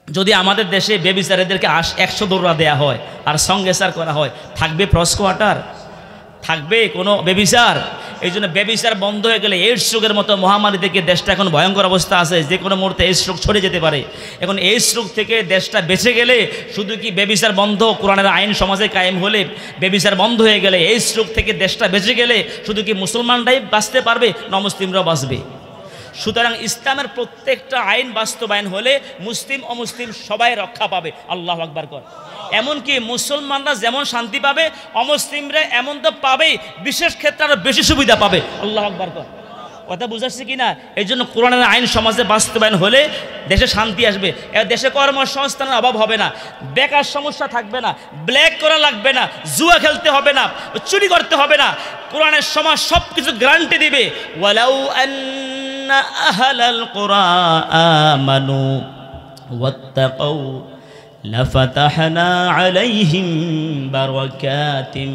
যদি আমাদের দেশে বেবিচারীদেরকে 100 দৌড়া দেয়া হয় আর সংসার করা হয়, থাকবে ফ্রস কোয়ার্টার? থাকবে কোনো বেবিচার? এই জন্য বেবিচার বন্ধ হয়ে গেলে এইডস রোগের মতো মহামারী থেকে দেশটা এখন ভয়ঙ্কর অবস্থা আছে, যে কোনো মুহূর্তে এইডস রোগ ছড়িয়ে যেতে পারে। এখন এইডস রোগ থেকে দেশটা বেঁচে গেলে শুধু কি বেবিচার বন্ধ, কোরআনের আইন সমাজে কায়েম হলে, বেবিচার বন্ধ হয়ে গেলে, এইডস রোগ থেকে দেশটা বেঁচে গেলে শুধু কি মুসলমানরাই বাঁচতে পারবে না মুসলিমরাও বাঁচবে? সুতরাং ইসলামের প্রত্যেকটা আইন বাস্তবায়ন হলে মুসলিম অমুসলিম সবাই রক্ষা পাবে। আল্লাহু আকবার কর। এমনকি মুসলমানরা যেমন শান্তি পাবে, অমুসলিমরা এমন তো পাবেই, বিশেষ ক্ষেত্রে আরো বেশি সুবিধা পাবে। আল্লাহু আকবার কর। কথা বুঝাচ্ছি কিনা? এই জন্য কোরআনের আইন সমাজে বাস্তবায়ন হলে দেশে শান্তি আসবে, দেশে কর্মসংস্থানের অভাব হবে না, বেকার সমস্যা থাকবে না, ব্ল্যাক করা লাগবে না, জুয়া খেলতে হবে না, চুরি করতে হবে না। কোরআনের সমাজ সব কিছু গ্যারান্টি দিবে। ওয়ালাউ আন্না আহলাল কুরআ আমানু ওয়াত্তাকাউ লাফাতাহনা আলাইহিম বারাকাতিম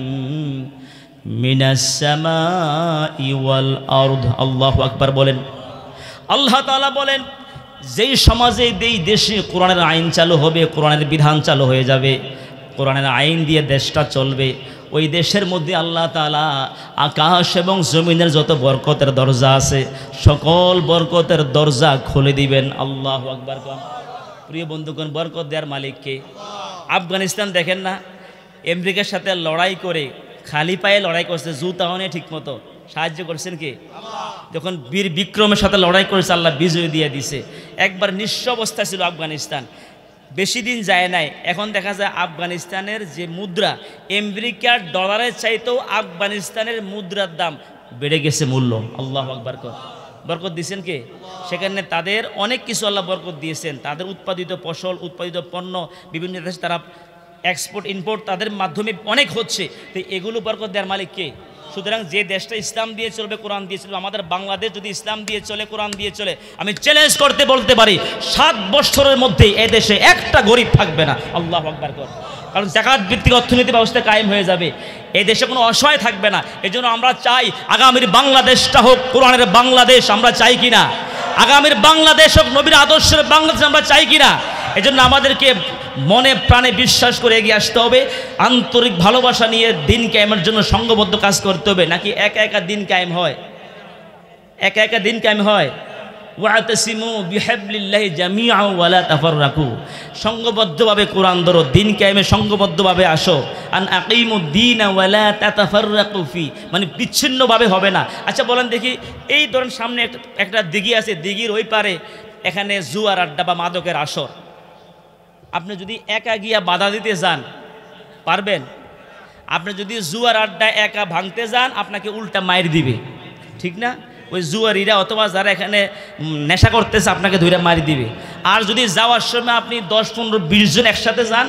মিনাস সামাই ওয়াল আরদ। আল্লাহু আকবার বলেন। আল্লাহ তাআলা বলেন, যেই সমাজে যেই দেশে কোরআনের আইন চালু হবে, কোরআনের বিধান চালু হয়ে যাবে, কোরআনের আইন দিয়ে দেশটা চলবে, ওই দেশের মধ্যে আল্লাহ তাআলা আকাশ এবং জমিনের যত বরকতের দরজা আছে সকল বরকতের দরজা খুলে দিবেন। আল্লাহু আকবার। প্রিয় বন্ধুগণ, বরকত দেওয়ার মালিক কে? আফগানিস্তান দেখেন না, আমেরিকার সাথে লড়াই করে খালি পায়ে লড়াই করছে, জুতাও নিয়ে ঠিক মতো সাহায্য করছেন কে? যখন বীর বিক্রমের সাথে লড়াই করেছে আল্লাহ বিজয় দিয়ে দিছে। একবার নিঃস্ব অবস্থা ছিল আফগানিস্তান, বেশি দিন যায় নাই, এখন দেখা যায় আফগানিস্তানের যে মুদ্রা আমেরিকার ডলারের চাইতেও আফগানিস্তানের মুদ্রার দাম বেড়ে গেছে মূল্য। আল্লাহু আকবার কর। বরকত দিয়েছেন কে? সেখানে তাদের অনেক কিছু আল্লাহ বরকত দিয়েছেন, তাদের উৎপাদিত ফসল, উৎপাদিত পণ্য বিভিন্ন দেশে তারা এক্সপোর্ট ইম্পোর্ট তাদের মাধ্যমে অনেক হচ্ছে। তো এগুলো বরকত দেওয়ার মালিক কে? সুতরাং যে দেশটা ইসলাম দিয়ে চলবে, কোরআন দিয়ে চলবে, আমাদের বাংলাদেশ যদি ইসলাম দিয়ে চলে, কোরআন দিয়ে চলে, আমি চ্যালেঞ্জ করতে বলতে পারি 7 বছরের মধ্যে এ দেশে একটা গরিব থাকবে না। আল্লাহু আকবার কর। কারণ জাকাত ভিত্তিক অর্থনীতি ব্যবস্থা কায়েম হয়ে যাবে, এই দেশে কোনো অসহায় থাকবে না। এই জন্য আমরা চাই আগামীর বাংলাদেশটা হোক কোরআনের বাংলাদেশ, আমরা চাই কিনা? আগামীর বাংলাদেশ হোক নবীর আদর্শের বাংলাদেশ, আমরা চাই কিনা? এই জন্য আমাদেরকে মনে প্রাণে বিশ্বাস করে এগিয়ে আসতে হবে, আন্তরিক ভালোবাসা নিয়ে দিন কায়েমের জন্য সংঘবদ্ধ কাজ করতে হবে। নাকি একা একা দিন কায়েম হয়? একা একা দিন কায়েম হয়? ওয়াতাসিমু বিহাবলিল্লাহি জামিআন ওয়া লা তাফাররাকু, সংঘবদ্ধভাবে কোরআন ধরো, দিন কায়েমে সংঘবদ্ধভাবে আসো। আন আকিমুদ্দিন ওয়া লা তাতাফাররাকু ফি, মানে বিচ্ছিন্নভাবে হবে না। আচ্ছা বলেন দেখি, এই ধরেন সামনে একটা দিঘি আছে, দিঘির ওই পারে এখানে জুয়ার আড্ডা বা মাদকের আসর, আপনি যদি একা গিয়া বাধা দিতে যান পারবেন? আপনি যদি জুয়ার আড্ডা একা ভাঙতে যান আপনাকে উল্টা মাইর দিবে, ঠিক না? ওই জুয়ারিরা অথবা যারা এখানে নেশা করতেছে আপনাকে ধরে মারি দিবে। আর যদি যাওয়ার সময় আপনি 10, 15, 20 জন একসাথে যান,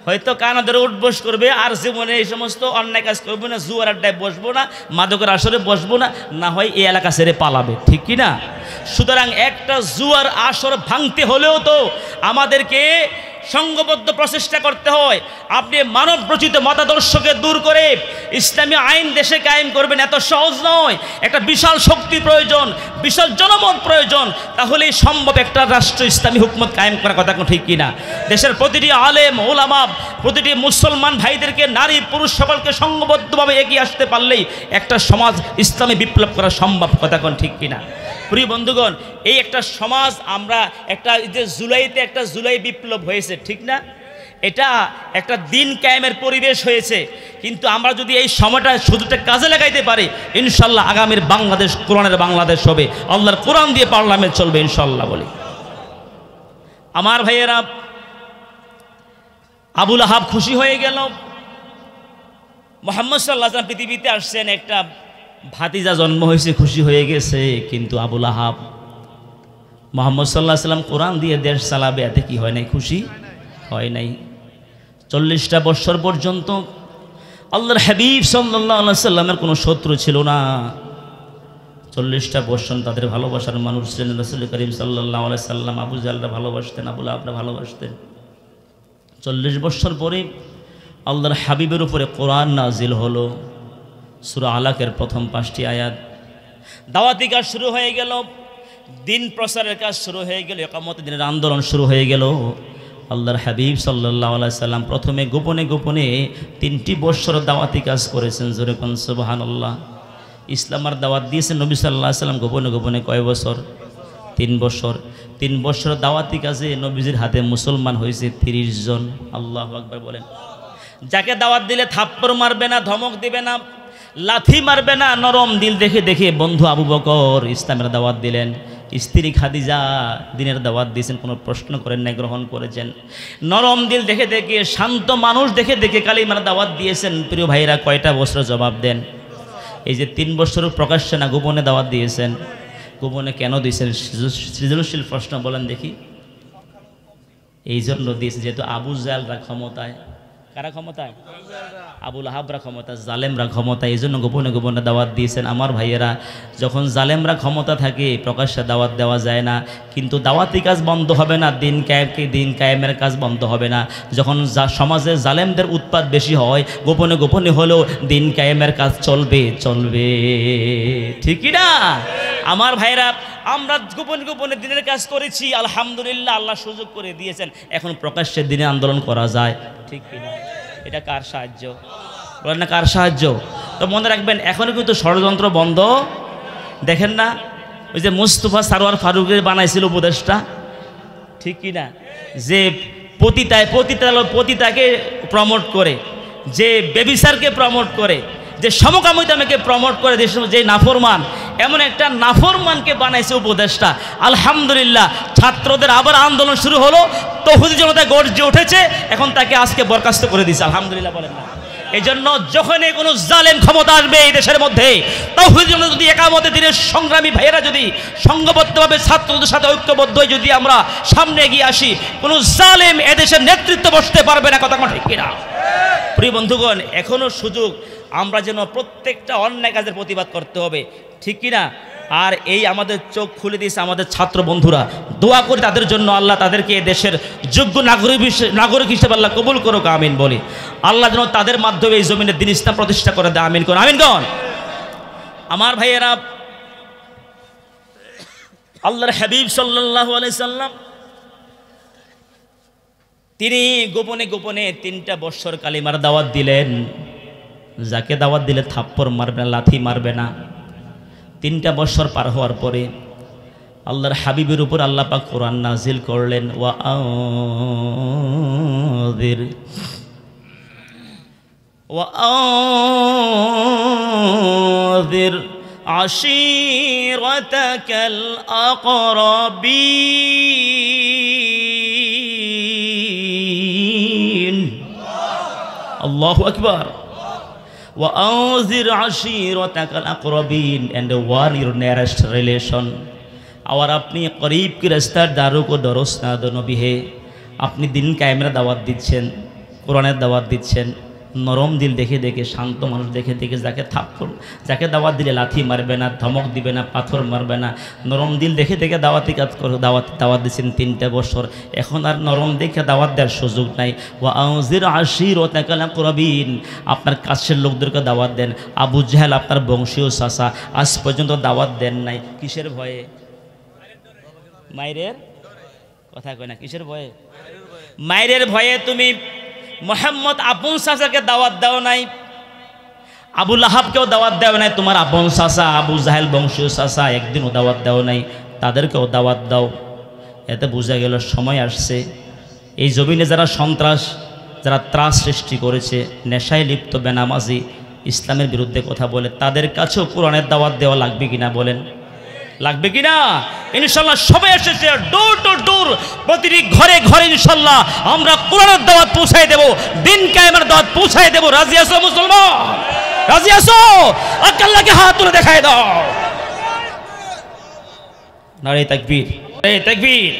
হয়তো কানা ধরে উঠবস করবে, আর জীবনে এই সমস্ত অন্যায় কাজ করবো না, জুয়ার আড্ডায় বসবো না, মাদকের আসরে বসবো না, না হয় এই এলাকা ছেড়ে পালাবে, ঠিক কি না? সুতরাং একটা জুয়ার আসর ভাঙতে হলেও তো আমাদেরকে সংঘবদ্ধ প্রচেষ্টা করতে হয়। আপনি মানব রচিত মতাদর্শকে দূর করে ইসলামী আইন দেশে কায়েম করবেন, এত সহজ নয়। একটা বিশাল শক্তি প্রয়োজন, বিশাল জনমত প্রয়োজন, তাহলেই সম্ভব একটা রাষ্ট্র ইসলামী হুকুমত কায়েম করার কথা ঠিক কিনা? দেশের প্রতিটি আলেম ওলামা, প্রতিটি মুসলমান ভাইদেরকে, নারী পুরুষ সকলকে সংঘবদ্ধভাবে এগিয়ে আসতে পারলেই একটা সমাজ ইসলামী বিপ্লব করা সম্ভব, কথা ঠিক কিনা? প্রিয় বন্ধুগণ, এই একটা সমাজ আমরা একটা যে জুলাইতে একটা জুলাই বিপ্লব হয়েছে, ঠিক না? এটা একটা দিন কায়েমের পরিবেশ হয়েছে, কিন্তু আমরা যদি এই সময়টা শুধুটা কাজে লাগাইতে পারি, ইনশাল্লাহ আগামীর বাংলাদেশ কোরআনের বাংলাদেশ হবে, আল্লাহর কোরআন দিয়ে পার্লামেন্ট চলবে ইনশাল্লাহ বলি। আমার ভাইয়েরা, আবু লাহাব খুশি হয়ে গেল। মুহাম্মদ সাল্লাল্লাহু আলাইহি ওয়াসাল্লাম পৃথিবীতে আসছেন, একটা ভাতিজা জন্ম হয়েছে, খুশি হয়ে গেছে। কিন্তু আবু লাহাব মুহাম্মদ সাল্লাল্লাহু আলাইহি ওয়াসাল্লাম কোরআন দিয়ে দেশ চালাবে, এতে কি হয় নাই? খুশি হয় নাই। 40টা বছর পর্যন্ত আল্লাহর হাবিব সাল্লাল্লাহু আলাইহি ওয়াসাল্লামের কোনো শত্রু ছিল না। 40টা বছর তাদের ভালোবাসার মানুষ ছিলেন। রাসূল করিম সাল্লাল্লাহু আলাইহি ওয়াসাল্লাম আবু জাহলরা ভালোবাসতেন, আবু লাহাবরা ভালোবাসতেন। 40 বছর পরে আল্লাহর হাবিবের উপরে কোরআন নাজিল হলো, সূরা আলাকের প্রথম 5টি আয়াত। দাওয়াতি কাজ শুরু হয়ে গেল, দিন প্রচারের কাজ শুরু হয়ে গেল, ইকামতের দিনের আন্দোলন শুরু হয়ে গেল। আল্লাহর হাবিব সাল্লাল্লাহু আলাইহি সাল্লাম প্রথমে গোপনে গোপনে 3টি বছর দাওয়াতি কাজ করেছেন। জোরে কোন সুবহানাল্লাহ। ইসলামের দাওয়াত দিয়েছেন নবী সাল্লাল্লাহু আলাইহি সাল্লাম গোপনে গোপনে কয় বছর? 3 বছর। 3 বছর দাওয়াতি কাজে নবীজির হাতে মুসলমান হয়েছে 30 জন। আল্লাহু আকবার বলেন। যাকে দাওয়াত দিলে থাপ্পড় মারবে না, ধমক দিবে না, লাথি মারবে না, নরম দিল দেখে দেখে বন্ধু আবু বকর ইসলামের দাওয়াত দিলেন। স্ত্রী খাদিজা দিনের দাওয়াত দিয়েছেন, কোনো প্রশ্ন করেন না, গ্রহণ করেছেন। নরম দিল দেখে দেখে, শান্ত মানুষ দেখে দেখে কালিমার দাওয়াত দিয়েছেন। প্রিয় ভাইরা, কয়টা বছর জবাব দেন? এই যে 3 বছর প্রকাশ্যে না, গোপনে দাওয়াত দিয়েছেন। গোপনে কেন দিয়েছেন? সৃজনশীল প্রশ্ন বলেন দেখি। এই জন্য দিয়েছে যেহেতু আবু জাহলরা ক্ষমতায়। কারা ক্ষমতায়? আবু লাহাবরা ক্ষমতা, জালেমরা ক্ষমতা, এই জন্য গোপনে গোপনে দাওয়াত দিয়েছেন। আমার ভাইয়েরা, যখন জালেমরা ক্ষমতা থাকে প্রকাশ্যে দাওয়াত দেওয়া যায় না, কিন্তু দাওয়াতি কাজ বন্ধ হবে না, দিন কায়েমের কাজ বন্ধ হবে না। যখন সমাজে জালেমদের উৎপাত বেশি হয়, গোপনে গোপনে হলেও দিন কায়েমের কাজ চলবে, ঠিকই না? আমার ভাইয়েরা, আমরা গোপনে গোপনে দিনের কাজ করেছি, আলহামদুলিল্লাহ, আল্লাহ সুযোগ করে দিয়েছেন। এখন প্রকাশ্যে দিনে আন্দোলন করা যায়, ঠিক কিনা? এটা কার সাহায্য? বলেন না, কার সাহায্য? তো মনে রাখবেন, এখনও কিন্তু ষড়যন্ত্র বন্ধ। দেখেন না, ওই যে মুস্তফা সারোয়ার ফারুকের বানাইছিল উপদেশটা, ঠিক কিনা? যে পতিতাকে প্রমোট করে, যে বেবিচারকে প্রমোট করে, যে সমকামিতাকে প্রমোট করে, যে নাফরমান, এমন একটা নাফরমানকে বানাইছে উপদেশটা। আলহামদুলিল্লাহ, ছাত্রদের আবার আন্দোলন শুরু হলো, তৌহিদি জনতা গর্জে উঠেছে, এখন তাকে আজকে বরখাস্ত করে দিয়েছে। আলহামদুলিল্লাহ বলেন না? এই জন্য যখনই কোনো জালেম ক্ষমতা আসবে এই দেশের মধ্যে, তাওহীদের জন্য যদি একামতে দিনের সংগ্রামী ভাইয়েরা যদি সংঘবদ্ধভাবে ছাত্রদের সাথে ঐক্যবদ্ধ হয়ে যদি আমরা সামনে এগিয়ে আসি, কোনো জালেম এদেশের নেতৃত্ব বসতে পারবে না, কথা ঠিক কিনা? প্রিয় বন্ধুগণ, এখনও সুযোগ, আমরা যেন প্রত্যেকটা অন্যায় কাজের প্রতিবাদ করতে হবে, ঠিক কিনা? আর এই আমাদের চোখ খুলে দিয়েছে আমাদের ছাত্র বন্ধুরা, দোয়া করে তাদের জন্য, আল্লাহ তাদেরকে দেশের যোগ্য নাগরিক হিসেবে আল্লাহ কবুল করুক, আমিন বলি। আল্লাহ যেন তাদের মাধ্যমে এই জমিনে দ্বীন ইসলাম প্রতিষ্ঠা করে দেয়, আমিন করুন, আমিন করুন। আমার ভাইয়েরা, আল্লাহর হাবিব সাল্লাল্লাহু আলাইহি সাল্লাম তিনি গোপনে গোপনে 3টা বৎসর কালিমার দাওয়াত দিলেন। যাকে দাওয়াত দিলে থাপ্পড় মারবে না, লাথি মারবে না। 3টা বৎসর পার হওয়ার পরে আল্লাহর হাবিবের উপর আল্লাহ পাক কোরআন নাজিল করলেন, ওয়াআযির আশীরাতাকাল আকরাবিন। আল্লাহু আকবার। وأنذر عشيرتك الأقربين and warn your nearest relation। और अपनी करीब के रिश्तेदारों को डरोस ना दो नबी है। अपनी दिन कायमेर दावत दिच्छेन, कुरानेर दावत दिच्छेन, नरम दिल देखे देखे, शांत मानुष देखे देखे, जाके थाप्पड़ जाके दावत दिले लाथि मारबे ना, धमक दिबे ना, पाथर मारबे ना, नरम दिल देखे देखे दावती काज करे, दावत दिच्छेन 3টা বছর। এখন আর নরম দেখে দাওয়াত দেওয়ার সুযোগ নাই। ওয়া আনজির আশীরাতাকাল আকরাবিন, আপনার কাছের লোকদেরকে দাওয়াত দেন। আবু জাহেল আপনার বংশীয় চাচা আজ পর্যন্ত দাওয়াত দেন নাই, কিসের ভয়ে? মায়ের কথা কয় না, কিসের ভয়ে? মায়ের ভয়ে তুমি মোহাম্মদ আপন চাচাকে দাওয়াত দাও নাই, আবু লাহাবকেও দাওয়াত দেও নাই, তোমার আপন চাচা আবু জাহেল বংশীয় চাচা একদিনও দাওয়াত দেও নাই, তাদেরকেও দাওয়াত দাও। এতে বোঝা গেল সময় আসছে এই জমিনে যারা সন্ত্রাস, যারা ত্রাস সৃষ্টি করেছে, নেশায় লিপ্ত, বেনামাজি, ইসলামের বিরুদ্ধে কথা বলে, তাদের কাছেও কোরআনের দাওয়াত দেওয়া লাগবে কিনা বলেন? লাগবে কিনা? ইনশাল্লাহ সবাই এসেছে, ডোর টু ডোর, প্রতিটি ঘরে ঘরে ইনশাল্লাহ আমরা কোরআনের দাওয়াত পৌঁছাই দেব, দিন কায়েমের দাওয়াত পৌঁছাই দেব। রাজি আছো মুসলমান? রাজি আছো? আল্লাহকে হাত তুলে দেখায় দাও। নারে তাকবীর, নারে তাকবীর।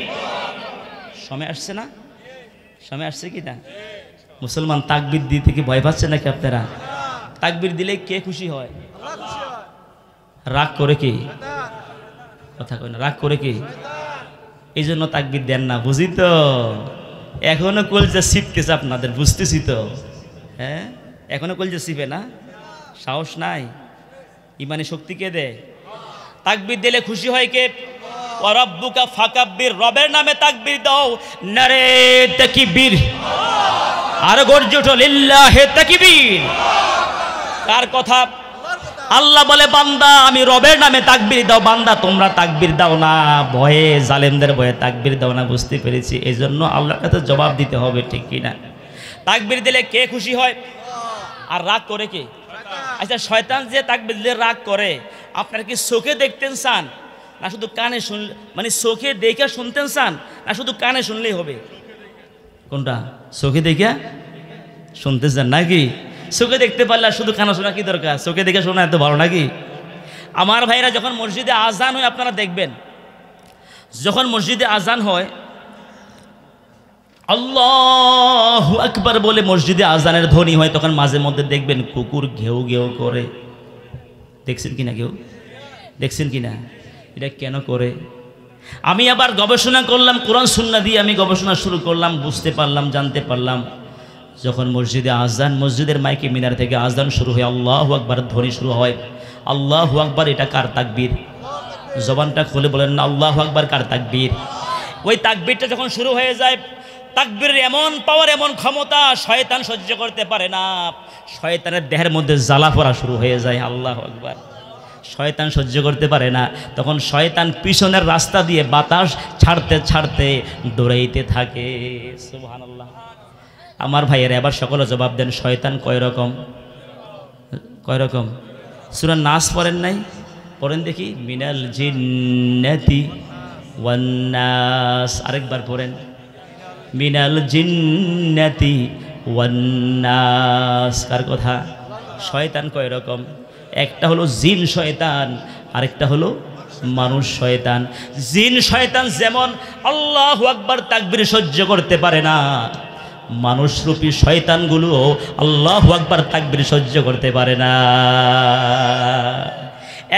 সময় আসছে না? সময় আসছে কি না? মুসলমান তাকবীর দিতে কি ভয় পাচ্ছে নাকি আপনারা? তাকবীর দিলে কে খুশি হয়? রাগ করে কি? কথা কয় না, রাগ করে কি? এই জন্য তাকবীর দেন না, বুঝি তো। এখনো কলজা শিপতেছে আপনাদের, বুঝতেছি তো। হ্যাঁ, এখনো কলজা শিপে না? সাহস নাই? ইমানি শক্তি কে দেয়? তাকবীর দিলে খুশি হয় কে? ওয়া রাব্বুকা ফাকাব্বির, রবের নামে তাকবীর দাও। নারে তাকবীর, আর গর্জে ওঠো, লিল্লাহি তাকবীর। কার কথা? আল্লাহ বলে, বান্দা আমি রবের নামে তাকবীর দাও। বান্দা তোমরা তাকবীর দাও না, ভয়ে, জালেমদের ভয়ে তাকবীর দাও না। বুঝতে পেরেছি, এই জন্য আল্লাহর কাছে জবাব দিতে হবে, ঠিক কিনা? তাকবীর দিলে কে খুশি হয়? আর রাগ করে কে? আচ্ছা, শয়তান যে তাকবীর দিলে রাগ করে, আপনারা কি চোখে দেখতেন চান না শুধু কানে শুন, মানে চোখে দেখে শুনতেন চান না শুধু কানে শুনলেই হবে? কোনটা? চোখে দেখে শুনতে চান নাকি? চোখে দেখতে পারলে শুধু কানে শোনা কি দরকার? চোখে দেখে শোনা এত ভালো নাকি? আমার ভাইরা, যখন মসজিদে আজান হয় আপনারা দেখবেন, যখন মসজিদে আজান হয় আল্লাহু আকবার বলে মসজিদে আজানের ধ্বনি হয়, তখন মাঝে মধ্যে দেখবেন কুকুর ঘেউ ঘেউ করে। দেখছেন কিনা? কেউ দেখছেন কিনা? এটা কেন করে? আমি আবার গবেষণা করলাম, কোরআন সুন্নাহ দিয়ে আমি গবেষণা শুরু করলাম, বুঝতে পারলাম, জানতে পারলাম, যখন মসজিদে আজান, মসজিদের মাইকে মিনার থেকে আজান শুরু হয়, আল্লাহু আকবার ধ্বনি শুরু হয়। আল্লাহু আকবার, এটা কার তাকবীর? জবানটা খুলে বলেন না, আল্লাহু আকবার কার তাকবীর? ওই তাকবীরটা যখন শুরু হয়ে যায়, তাকবীরের এমন পাওয়ার, এমন ক্ষমতা, শয়তান সহ্য করতে পারে না। শয়তানের দেহের মধ্যে জ্বালা পড়া শুরু হয়ে যায়। আল্লাহু আকবার। শয়তান সহ্য করতে পারে না, তখন শয়তান পিছনের রাস্তা দিয়ে বাতাস ছাড়তে ছাড়তে দৌড়াইতে থাকে। সুবহানাল্লাহ। আমার ভাইয়েরা, এবার সকলে জবাব দেন, শয়তান কয় রকম? কয় রকম? সূরা নাস পড়েন নাই? পড়েন দেখি। মিনাল জিন্নাতি ওয়ান নাস। আরেকবার পড়েন, মিনাল জিন্নাতি ওয়ান নাস। কার কথা? শয়তান কয় রকম? একটা হলো জিন শয়তান, আরেকটা হলো মানুষ শয়তান। জিন শয়তান যেমন আল্লাহু আকবার তাকবীর সহ্য করতে পারে না, মানুষরূপী শয়তানগুলো আল্লাহু আকবার তাকবীর সহ্য করতে পারে না।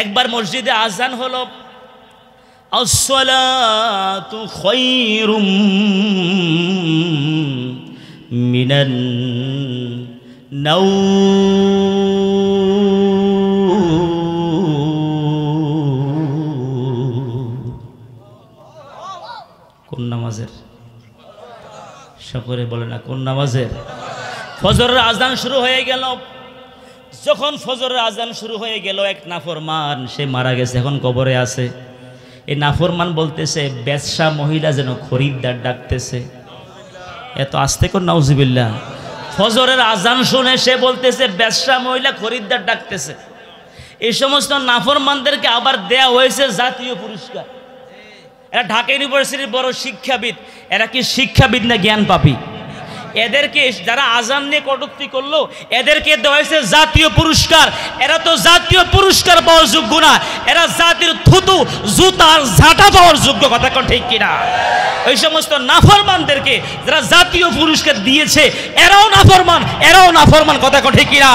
একবার মসজিদে আজান হলো, আসসালাতু খায়রুম মিনান নাওম। কোন নামাজের? সকলে বলে না কোন নামাজের? ফজরের আজান শুরু হয়ে গেল। যখন ফজরের আজান শুরু হয়ে গেল, এক নাফরমান সে মারা গেছে, এখন কবরে আছে। এই নাফরমান বলতেছে বেশ্যা মহিলা যেন খরিদ্দার ডাকতেছে। এত আস্তে কোন নাউজুবিল্লাহ। ফজরের আজান শুনে সে বলতেছে বেশ্যা মহিলা খরিদ্দার ডাকতেছে। এই সমস্ত নাফরমানদেরকে আবার দেয়া হয়েছে জাতীয় পুরস্কার। এরা ঢাকা ইউনিভার্সিটির বড় শিক্ষাবিদ। এরা কি শিক্ষাবিদ না জ্ঞান পাপী? এদেরকে যারা আজান নিয়ে কটূক্তি করলো, এদেরকে দেওয়া হয়েছে জাতীয় পুরস্কার। এরা তো জাতীয় পুরস্কার পাওয়ার যোগ্য না, এরা জাতির থুতু জুতার ঝাঁটা পাওয়ার যোগ্য। কথা কোন ঠিক কিনা? ওই সমস্ত নাফরমানদেরকে যারা জাতীয় পুরস্কার দিয়েছে এরাও নাফরমান, এরাও নাফরমান। কথা কোন ঠিক কিনা?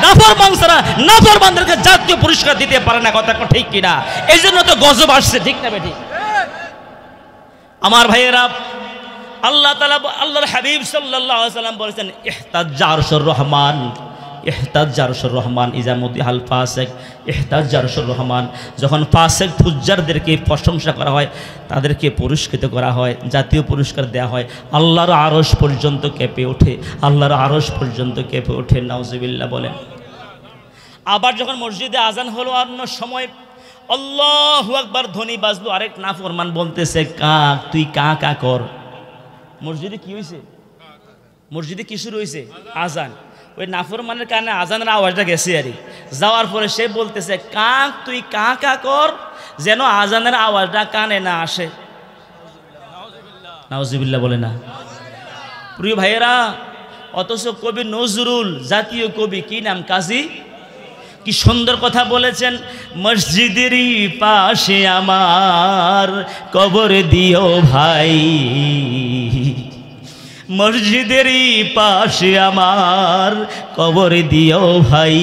নাফরমান ছাড়া নাফরমানদেরকে জাতীয় পুরস্কার দিতে পারে না। কথা কোন ঠিক কিনা? এই জন্য তো গজব আসছে, ঠিক না বেঠিক? আমার ভাইয়েরা, আল্লাহ তাআলা, আল্লাহর হাবিব সাল্লাল্লাহু আলাইহি ওয়াসাল্লাম বলেছেন ইহতাজ্জা আরশুর রহমান, ইহতাজ্জা আরশুর রহমান ইজা মুদিহাল ফাসিক, ইহতাজ্জা আরশুর রহমান। যখন ফাসিক ফুজ্জারদেরকে প্রশংসা করা হয়, তাদেরকে পুরস্কৃত করা হয়, জাতীয় পুরস্কার দেওয়া হয়, আল্লাহর আরশ পর্যন্ত কেঁপে ওঠে, আল্লাহর আরশ পর্যন্ত কেঁপে ওঠে। নাউজুবিল্লাহ বলেন। আবার যখন মসজিদে আজান হলো, অন্য সময় আল্লাহু আকবার ধ্বনি বাজলো, আরেক নাফরমান বলতেছে কাক তুই কা কা কর। মসজিদে কি হয়েছে? মসজিদে কি শুরু হয়েছে? আজান। ওই নাফরমানের কানে আজানের আওয়াজটা গেছে আর যাওয়ার পরে সে বলতেছে কাক তুই কা কা কর, যেন আজানের আওয়াজটা কানে না আসে। নাউজুবিল্লাহ বলে না। প্রিয় ভাইয়েরা, অথচ কবি নজরুল, জাতীয় কবি, কি নাম, কাজী, কি সুন্দর কথা বলেছেন, মসজিদেরই পাশে আমার কবর দিও ভাই, মসজিদেরই পাশে আমার কবর দিও ভাই,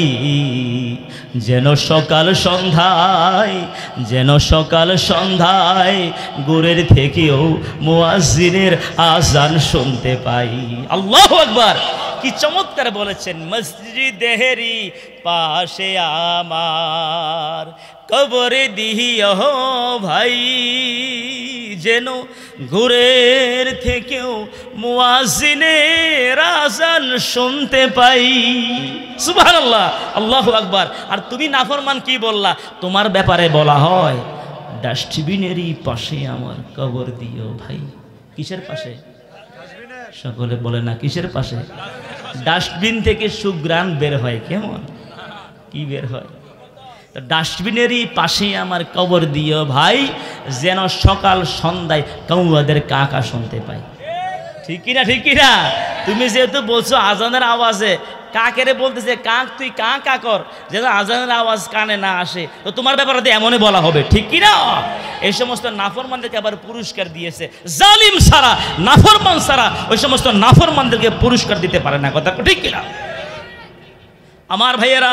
যেন সকাল সন্ধ্যায়, যেন সকাল সন্ধ্যায় গোরের থেকেও মুয়াজ্জিনের আজান শুনতে পাই। আল্লাহু আকবার। কি চমৎকার বলেছেন, মসজিদেরই পাশে আমার কবর দিও ভাই, যেন ঘুরের থেকেও মুয়াজ্জিনের আজান শুনতে পাই। সুবহানাল্লাহ, আল্লাহু আকবার। আর তুমি নাফরমান কি বললা? তোমার ব্যাপারে বলা হয় ডাস্টবিনেরই পাশে আমার কবর দিও ভাই। কিসের পাশে? সকলে বলে না কিসের পাশে? ডাস্টবিন থেকে সুঘ্রাণ বের হয়। কেমন কি বের হয়? ডাস্টবিনেরই পাশে আমার কবর দিও ভাই, যেন সকাল সন্ধ্যায় কাউয়াদের কাকা শুনতে পাই। ঠিক কিনা? ঠিক কিনা? তুমি যেহেতু বলছো আজানের আওয়াজে, কাকেরে বলতেছে কাক তুই কা কা কর, যেন আজানের আওয়াজ কানে না আসে, তো তোমার ব্যাপারে এমনই বলা হবে। ঠিক কিনা? এই সমস্ত নাফরমানদেরকে আবার পুরস্কার দিয়েছে। জালিম ছাড়া, নাফরমান ছাড়া ওই সমস্ত নাফরমানদেরকে পুরস্কার দিতে পারে না। কথা ঠিক কিনা? আমার ভাইয়েরা,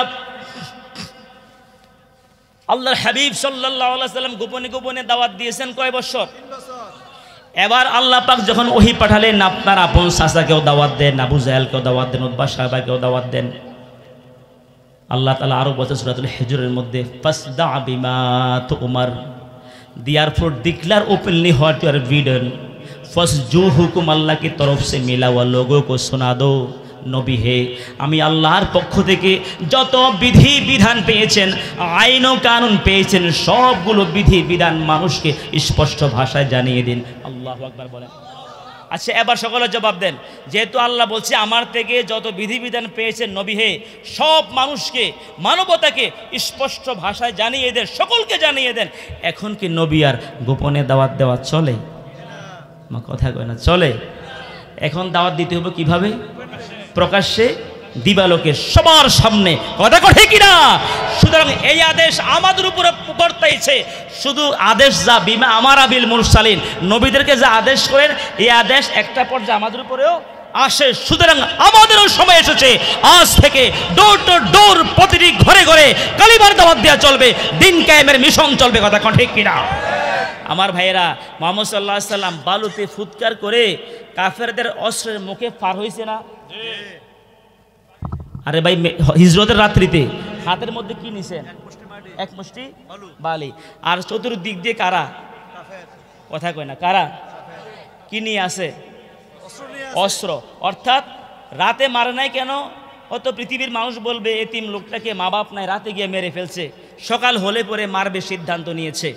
আল্লাহর হাবিব সাল্লাল্লাহু আলাইহি ওয়াসাল্লাম গোপনে গোপনে দাওয়াত দিয়েছেন কয় বছর? 3 বছর। এবার আল্লাহ পাক যখন ওহী পাঠালেন, আপনার আপন চাচাকেও দাওয়াত দেন, আবু জাহেলকেও দাওয়াত দেন, উতবা সাহেবাকেও দাওয়াত দেন। আল্লাহ তাআলা আরো বলছেন সূরাতুল হিজরের মধ্যে, ফাসদা বিমা তুমার, therefore declare openly what you are ridden, first जो हुक्म अल्लाह की तरफ से मिला हुआ लोगों को सुना दो। नबी हे आमी आल्लाहर पक्ष থেকে যত বিধি বিধান পেয়েছেন, আইন ও কানুন পেয়েছেন, সবগুলো বিধি বিধান মানুষকে স্পষ্ট ভাষায় জানিয়ে দিন। আল্লাহু আকবার বলেন। আচ্ছা এবার সকলে জবাব দেন, যেহেতু আল্লাহ বলছে আমার থেকে যত বিধি বিধান পেয়েছেন নবী হে, সব মানুষকে, মানবতাকে স্পষ্ট ভাষায় জানিয়ে দেন, সকলকে জানিয়ে দেন, এখন কি নবী আর গোপনে দাওয়াত দেওয়া চলে? মা কথা কয় না চলে? এখন দাওয়াত দিতে হবে কিভাবে? প্রকাশ্যে, দিবালোকে, সবার সামনে। কথা কঠে কিনা? সুতরাং এই আদেশ আমাদের উপরে বর্তাইছে। শুধু আদেশ যা বিমা আমারা বিল মুরসালিন, নবীদেরকে যা আদেশ করেন, এই আদেশ একটা পর্যায়ে আমাদের উপরেও আসে। সুতরাং আমাদেরও সময় এসেছে, আজ থেকে ডোর টু ডোর, প্রতিটি ঘরে ঘরে কালিমার দাওয়াত দেওয়া চলবে, দিন কায়েমের মিশন চলবে। কথা কঠে কিনা? আমার ভাইয়েরা, মুহাম্মদ সাল্লাল্লাহু আলাইহি সাল্লাম বালুতে ফুৎকার করে কাফেরদের অস্ত্রের মুখে পার হয়েছে না? আরে ভাই, হিজরতের রাত্রিতে হাতের মধ্যে কি নিছেন? এক মুষ্টি বালি। আর চতুর্দিক দিয়ে কারা? কথা কয় না, কারা? কি নিয়ে আছে? অস্ত্র। অর্থাৎ রাতে মারে নাই কেন? অত পৃথিবীর মানুষ বলবে এতিম লোকটাকে মা বাপ নাই, রাতে গিয়ে মেরে ফেলছে, সকাল হলে পরে মারবে সিদ্ধান্ত নিয়েছে।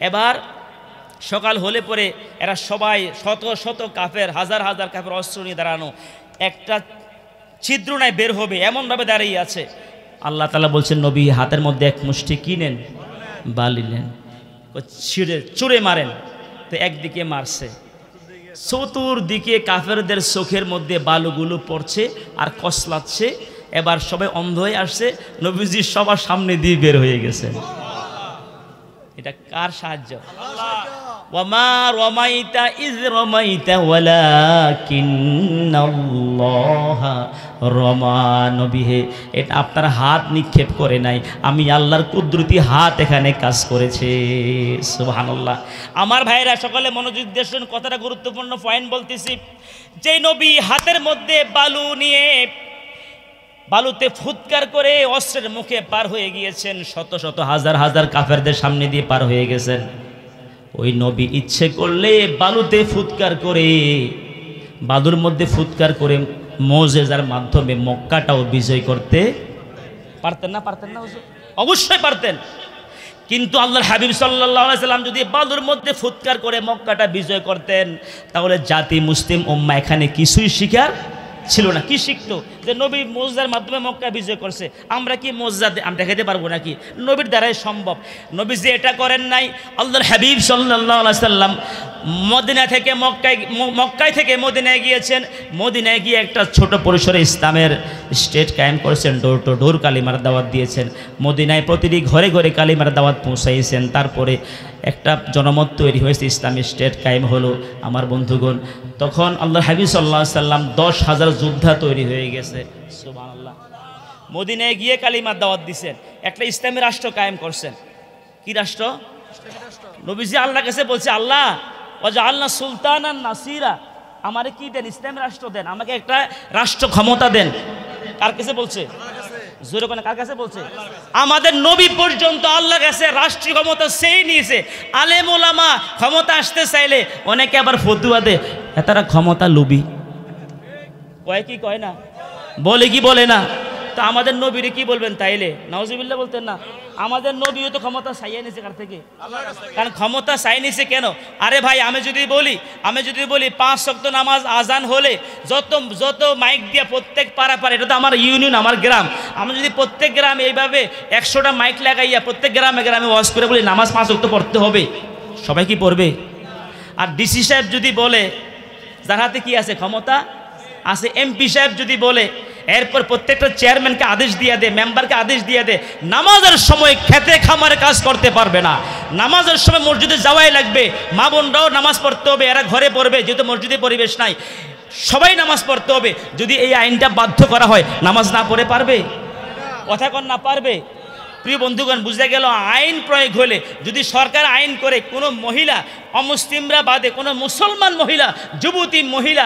এবার সকাল হলে পরে এরা সবাই শত শত কাফের, হাজার হাজার কাফের অস্ত্র নিয়ে দাঁড়ানো, একটা ছিদ্র নাই বের হবে এমনভাবে দাঁড়িয়ে আছে। আল্লাহ তাআলা বলছেন, নবী হাতের মধ্যে এক মুষ্টি কি নেন? বালি নেন, চুরে মারেন। তো একদিকে মারছে, চতুর্দিকে কাফেরদের চোখের মধ্যে বালুগুলো পড়ছে আর কসলাচ্ছে। এবার সবাই অন্ধ হয়ে আসছে, নবীজি সবার সামনে দিয়ে বের হয়ে গেছেন। এটা কার সাহায্য? ওয়ামা রমাইতা ইজ রমাইতা ওয়ালাকিন্নাল্লাহা রমা। নবী হে, এটা আপনার হাত নিক্ষেপ করে নাই, আমি আল্লাহর কুদরতি হাত এখানে কাজ করেছে। সুবহানাল্লাহ। আমার ভাইরা সকলে মনোযোগ দিয়ে শুনুন, কথাটা গুরুত্বপূর্ণ পয়েন্ট বলতেছি। যে নবী হাতের মধ্যে বালু নিয়ে বালুতে ফুৎকার করে অস্ত্রের মুখে পার হয়ে গিয়েছেন, শত শত হাজার হাজার কাফেরদের সামনে দিয়ে পার হয়ে গেছেন, ওই নবী ইচ্ছে করলে বালুতে ফুৎকার করে, বালুর মধ্যে ফুৎকার করে মুজিজার মাধ্যমে মক্কাটাও বিজয় করতে পারতেন না? পারতেন না হুজুর? অবশ্যই পারতেন। কিন্তু আল্লাহর হাবিব সাল্লাল্লাহু আলাইহি সাল্লাম যদি বালুর মধ্যে ফুৎকার করে মক্কাটা বিজয় করতেন, তাহলে জাতি মুসলিম উম্মাহ এখানে কিছুই শিখার ছিল না। কি শিখতো? যে নবী মুজিজার মাধ্যমে মক্কা বিজয় করছে, আমরা কি মুজিজা আমরা দেখাতে পারবো নাকি? নবীর দ্বারাই সম্ভব। নবী যে এটা করেন নাই, আল্লাহর হাবিব সাল্লাল্লাহু আলাইহি সাল্লাম মদিনা থেকে মক্কায় থেকে মদিনায় গিয়েছেন। মদিনায় গিয়ে একটা ছোট পরিসরে ইসলামের স্টেট কায়েম করেছেন, ডোর টু ডোর কালিমার দাওয়াত দিয়েছেন। মদিনায় প্রতিটি ঘরে ঘরে কালিমার দাওয়াত পৌঁছাইছেন। তারপরে একটা জনমত তৈরি হয়েছে, ইসলামী স্টেট কায়েম হলো। আমার বন্ধুগণ, তখন আল্লাহর হাবিব সাল্লাল্লাহু আলাইহি সাল্লাম 10,000 যোদ্ধা তৈরি হয়ে গেছে। সুবহানাল্লাহ। মদিনায় গিয়ে কালিমার দাওয়াত দিয়েছেন, একটা ইসলামী রাষ্ট্র কায়েম করছেন। কি রাষ্ট্র? নবীজি আল্লাহর কাছে বলছে, আল্লাহ ওয়াজআলনা সুলতানান নাসিরা, আমারে কি দেন? ইসলামী রাষ্ট্র দেন, আমাকে একটা রাষ্ট্র ক্ষমতা দেন। কার কাছে বলছে? জোরে কোন কার কাছে বলছে? আমাদের নবী পর্যন্ত আল্লাহর কাছে রাষ্ট্রীয় ক্ষমতা সেই নিয়েছে। আলেম ওলামা ক্ষমতা আসতে চাইলে অনেকে আবার ফতুয়া দেয়, এতারা ক্ষমতা লোভী। কয় কি কয় না? বলে কি বলে না? তো আমাদের নবীরে কি বলবেন তাইলে? নাউজুবিল্লাহ বলতেন না? আমাদের নবীও তো ক্ষমতা চাইয়ে নিছে কার থেকে? কারণ ক্ষমতা চাই নিছে কেন? আরে ভাই, আমি যদি বলি 5 ওয়াক্ত নামাজ আজান হলে যত মাইক দিয়ে প্রত্যেক পাড়া, এটা তো আমার ইউনিয়ন, আমার গ্রাম, আমি যদি প্রত্যেক গ্রামে এইভাবে 100টা মাইক লাগাইয়া প্রত্যেক গ্রামে গ্রামে ওয়াজ করে বলি নামাজ 5 ওয়াক্ত পড়তে হবে, সবাই কি পড়বে? আর ডিসি সাহেব যদি বলে, যার হাতে কি আছে? ক্ষমতা আছে। এমপি সাহেব যদি বলে, এরপর প্রত্যেকটা চেয়ারম্যানকে আদেশ দিয়ে দে, মেম্বারকে আদেশ দিয়ে দে, নামাজের সময় খেতে খামারে কাজ করতে পারবে না, নামাজের সময় মসজিদে যাওয়াই লাগবে, মা বোনরাও নামাজ পড়তে হবে, এরা ঘরে পড়বে, যেহেতু মসজিদে পরিবেশ নাই, সবাই নামাজ পড়তে হবে। যদি এই আইনটা বাধ্য করা হয়, নামাজ না পড়ে পারবে? কথা কন না পারবে? প্রিয় বন্ধুগণ, বুঝে গেল আইন প্রয়োগ হলে, যদি সরকার আইন করে কোনো মহিলা, অমুসলিমরা বাদে কোনো মুসলমান মহিলা, যুবতী মহিলা,